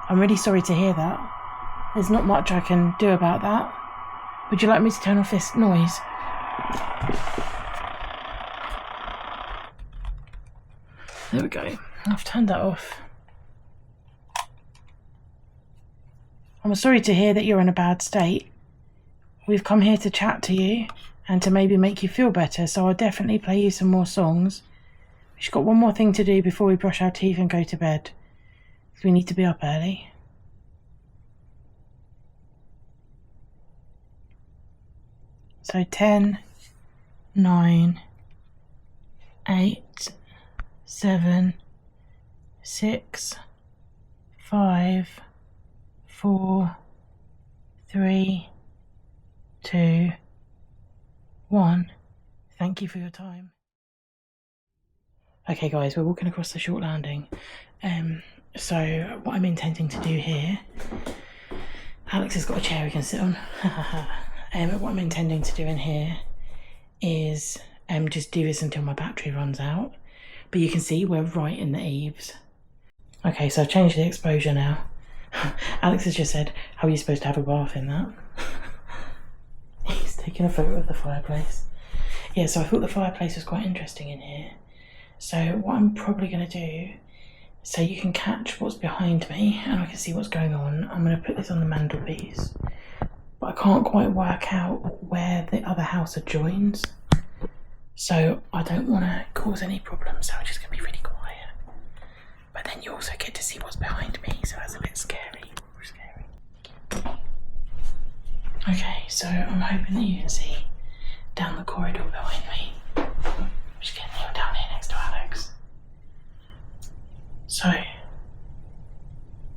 I'm really sorry to hear that. There's not much I can do about that. Would you like me to turn off this noise? There we go. I've turned that off. I'm sorry to hear that you're in a bad state. We've come here to chat to you and to maybe make you feel better, so I'll definitely play you some more songs. We've just got one more thing to do before we brush our teeth and go to bed. We need to be up early. So 10, 9, 8, 7, 6, 5, 4, 3, 2, 1. Thank you for your time. Okay guys, we're walking across the short landing. So what I'm intending to do here, Alex has got a chair he can sit on. What I'm intending to do in here is just do this until my battery runs out. But you can see we're right in the eaves. Okay, so I've changed the exposure now. Alex has just said, how are you supposed to have a bath in that? He's taking a photo of the fireplace. Yeah, so I thought the fireplace was quite interesting in here. So what I'm probably going to do, so you can catch what's behind me and I can see what's going on, I'm going to put this on the mantelpiece. But I can't quite work out where the other house adjoins. So I don't want to cause any problems, so I'm just going to be really quiet. But then you also get to see what's behind me, so that's a bit scary. Okay, so I'm hoping that you can see down the corridor behind me. I'm just getting you down here next to Alex. So,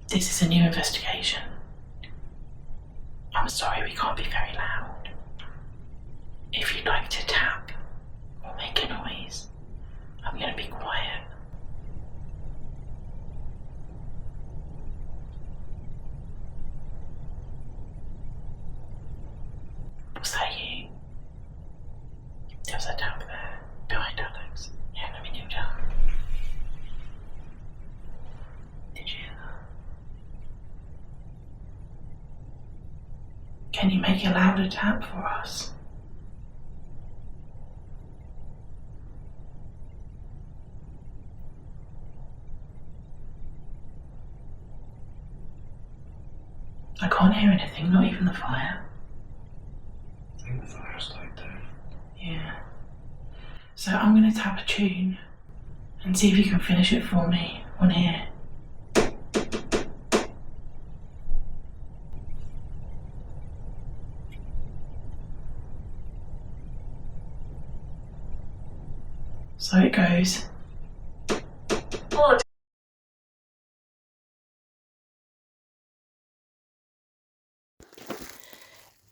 this is a new investigation. I'm sorry we can't be very loud. If you'd like to tap or make a noise, I'm going to be quiet. Was that you? There was a tap there, behind Alex. Yeah, let me kneel down. Did you hear that? Can you make a louder tap for us? I can't hear anything, not even the fire. I think the fire's died down. Yeah. So I'm going to tap a tune and see if you can finish it for me on here. So it goes. Port.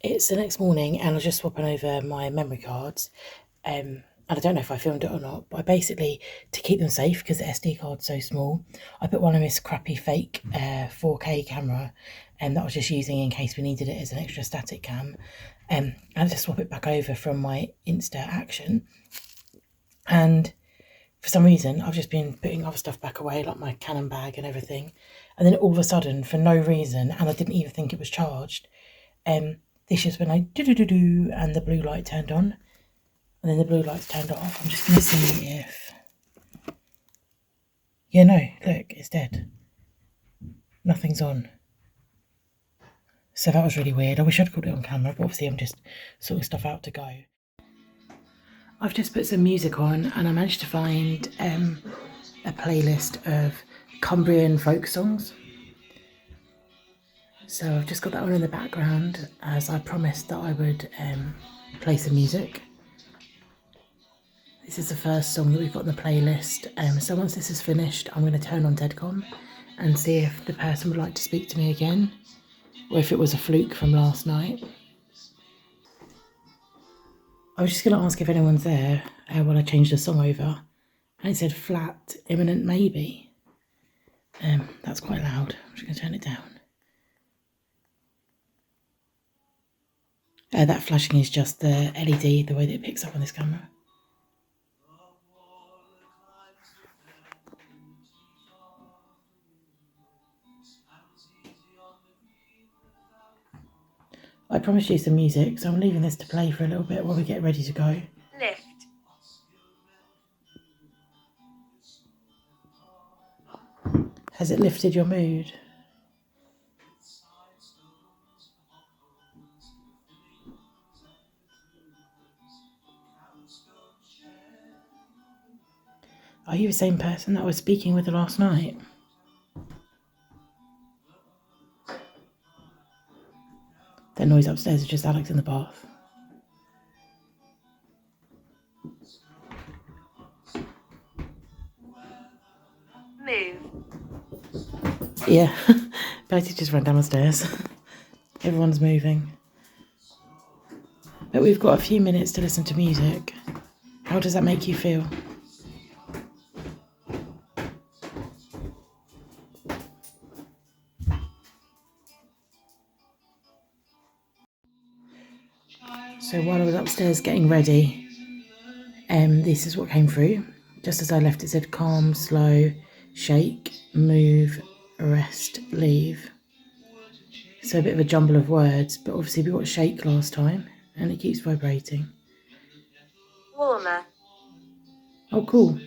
It's the next morning and I was just swapping over my memory cards. And I don't know if I filmed it or not, but I basically, to keep them safe, because the SD card's so small, I put one of this crappy fake 4K camera that I was just using in case we needed it as an extra static cam. I had to swap it back over from my Insta Action. And for some reason, I've just been putting other stuff back away, like my Canon bag and everything. And then all of a sudden, for no reason, and I didn't even think it was charged, this just went like do-do-do-do, and the blue light turned on. And then the blue light's turned off. I'm just going to see if... Yeah, no, look, it's dead. Nothing's on. So that was really weird. I wish I'd caught it on camera, but obviously I'm just sorting stuff out to go. I've just put some music on and I managed to find a playlist of Cumbrian folk songs. So I've just got that on in the background as I promised that I would play some music. This is the first song that we've got on the playlist. So once this is finished, I'm going to turn on Deadcom and see if the person would like to speak to me again, or if it was a fluke from last night. I was just going to ask if anyone's there while I changed the song over, and it said flat, imminent maybe. That's quite loud. I'm just going to turn it down. That flashing is just the LED, the way that it picks up on this camera. I promised you some music, so I'm leaving this to play for a little bit while we get ready to go. Lift. Has it lifted your mood? Are you the same person that I was speaking with last night? That noise upstairs is just Alex in the bath. Move. Yeah, Bertie just ran down the stairs. Everyone's moving. But we've got a few minutes to listen to music. How does that make you feel? So while I was upstairs getting ready, this is what came through. Just as I left, it said calm, slow, shake, move, rest, leave. So a bit of a jumble of words, but obviously we got shake last time and it keeps vibrating. Warmer. Oh, cool.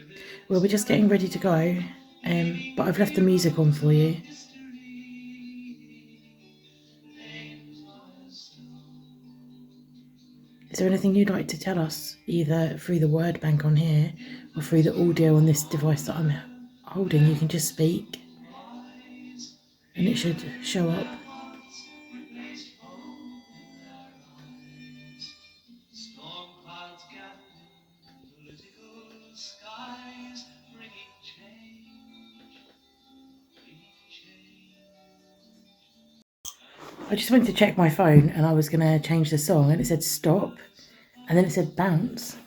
Well, we're just getting ready to go, but I've left the music on for you. Is there anything you'd like to tell us, either through the word bank on here or through the audio on this device that I'm holding? You can just speak and it should show up. I just went to check my phone and I was going to change the song and it said stop and then it said bounce.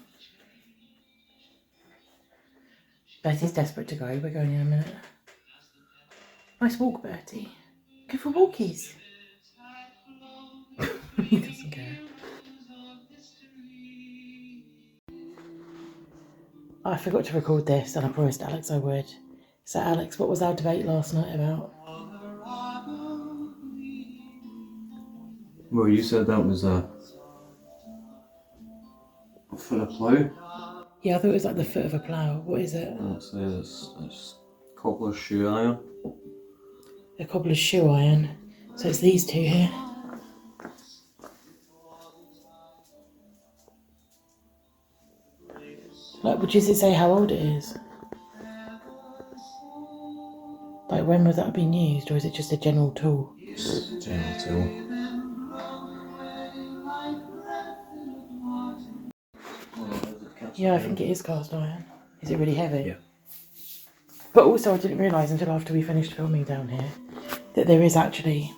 Bertie's desperate to go. We're going in a minute. Nice walk, Bertie. Go for walkies. He doesn't care. I forgot to record this and I promised Alex I would. So Alex, what was our debate last night about? Well, you said that was a foot of plough. Yeah, I thought it was like the foot of a plough. What is it? That's it's cobbler's shoe iron. A cobbler's shoe iron. So it's these two here. Like, but does it say how old it is? Like, when was that being used, or is it just a general tool? General tool. Yeah, I think it is cast iron. Is it really heavy? Yeah. But also, I didn't realise until after we finished filming down here that there is actually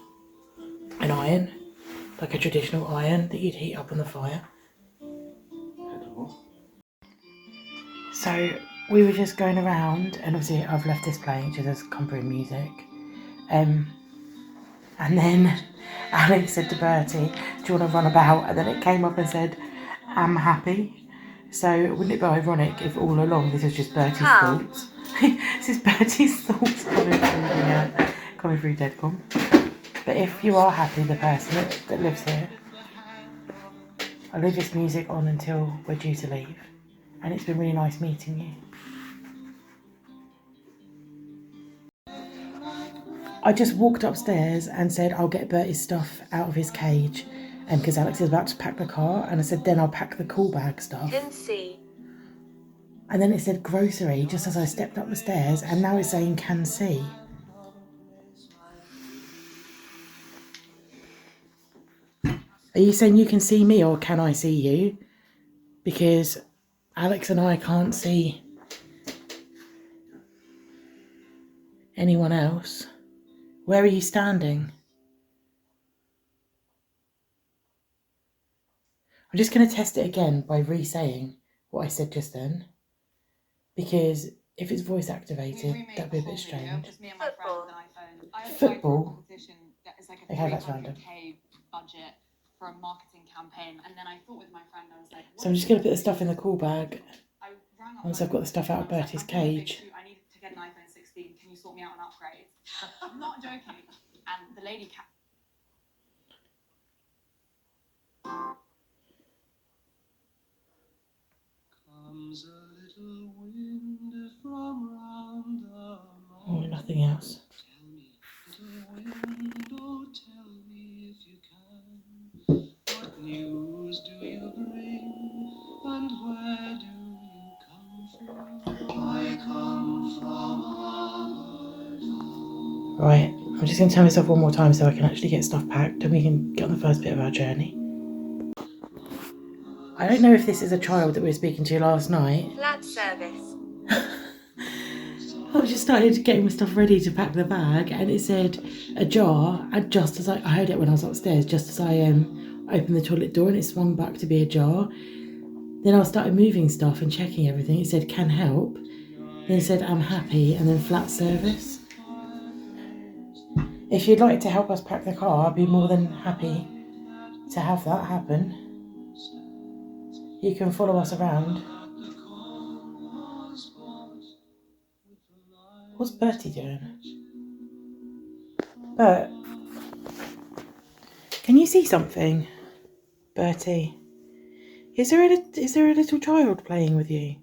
an iron, like a traditional iron that you'd heat up on the fire. So we were just going around, and obviously I've left this playing, which is compering music. And then Alex said to Bertie, "Do you want to run about?" And then it came up and said, "I'm happy." So wouldn't it be ironic if all along this was just Bertie's thoughts? This is Bertie's thoughts coming through Deadcom. But if you are happy, the person that lives here, I'll leave this music on until we're due to leave. And it's been really nice meeting you. I just walked upstairs and said I'll get Bertie's stuff out of his cage, because Alex is about to pack the car, and I said then I'll pack the cool bag stuff. Can see. And then it said grocery just as I stepped up the stairs, and now it's saying can see. Are you saying you can see me, or can I see you? Because Alex and I can't see anyone else. Where are you standing? I'm just going to test it again by re-saying what I said just then. Because if it's voice activated, that'd be a bit strange. Football? Okay, that's random. Budget for a marketing campaign, and then I thought with my friend, I was like, so I'm just going to put the stuff in the cool bag once I've got the stuff out of Bertie's cage. I need to get an iPhone 16. Can you sort me out an upgrade? I'm not joking. And the lady Comes a little wind from round the Oh, nothing else. Tell me, little wind, oh, tell me if you can. What news do you bring, and where do you come from? I come from Right, I'm just going to tell myself one more time so I can actually get stuff packed and we can get on the first bit of our journey. I don't know if this is a child that we were speaking to last night. Flat service. I just started getting my stuff ready to pack the bag, and it said a jar, and just as I heard it when I was upstairs, just as I opened the toilet door, and it swung back to be a jar. Then I started moving stuff and checking everything. It said can help, then it said I'm happy, and then flat service. If you'd like to help us pack the car, I'd be more than happy to have that happen. You can follow us around. What's Bertie doing? Bert, can you see something? Bertie, is there a little child playing with you?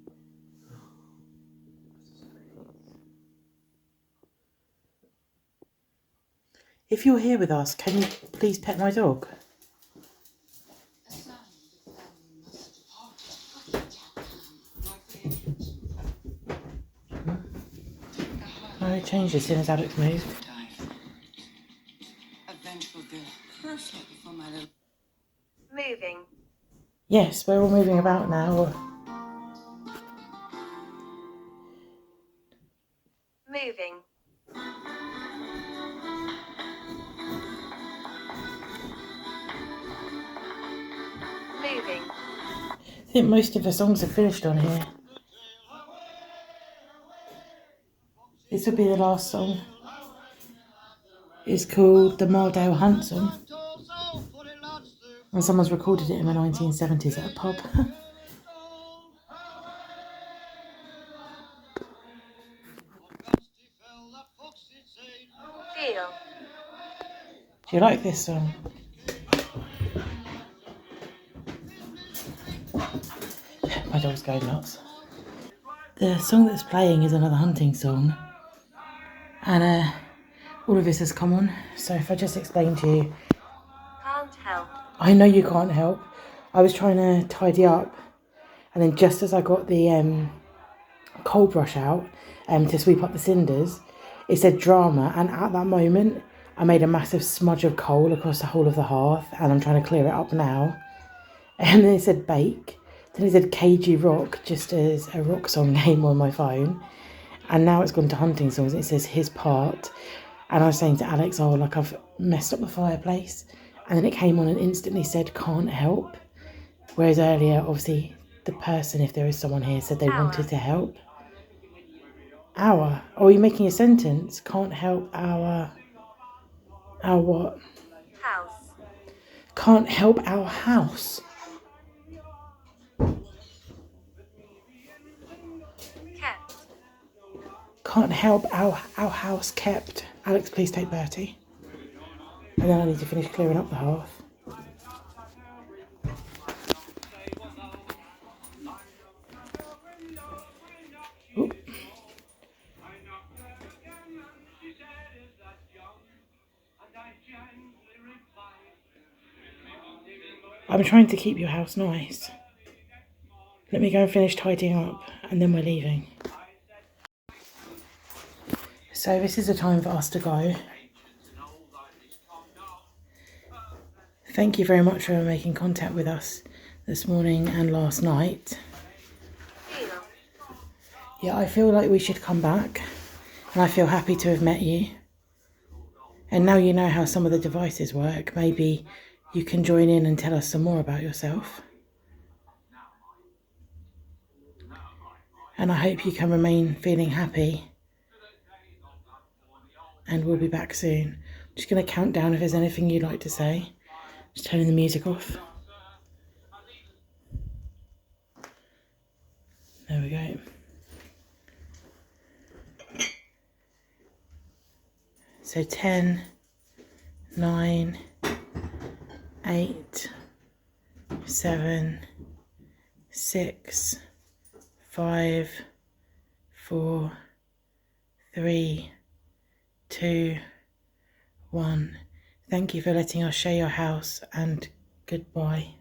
If you're here with us, can you please pet my dog? I changed as soon as Alex moved. Moving. Yes, we're all moving about now. Moving. Moving. I think most of the songs are finished on here. This will be the last song. It's called the Mardale Hunt song. And someone's recorded it in the 1970s at a pub. Deal. Do you like this song? My dog's going nuts. The song that's playing is another hunting song, and all of this has come on. So if I just explain to you, Can't help. I know you can't help. I was trying to tidy up, and then just as I got the coal brush out to sweep up the cinders, it said drama, and at that moment I made a massive smudge of coal across the whole of the hearth, and I'm trying to clear it up now. And then it said bake, then it said cagey rock, just as a rock song came on my phone, and now it's gone to hunting songs. It says his part, and I was saying to Alex, oh, like I've messed up the fireplace, and then it came on and instantly said can't help, whereas earlier obviously the person, if there is someone here, said they wanted to help. Our? Oh, are you making a sentence? Can't help our what? House. Can't help our house. Kept. Can't help our house kept. Alex, please take Bertie. And then I need to finish clearing up the hearth. Oop. I'm trying to keep your house nice. Let me go and finish tidying up, and then we're leaving. So this is the time for us to go. Thank you very much for making contact with us this morning and last night. Feel. Yeah, I feel like we should come back, and I feel happy to have met you. And now you know how some of the devices work, maybe you can join in and tell us some more about yourself. And I hope you can remain feeling happy. And we'll be back soon. I'm just going to count down if there's anything you'd like to say. Just turning the music off. There we go. So 10, 9, 8, 7, 6, 5, 4, 3, 2, 1. Thank you for letting us share your house, and goodbye.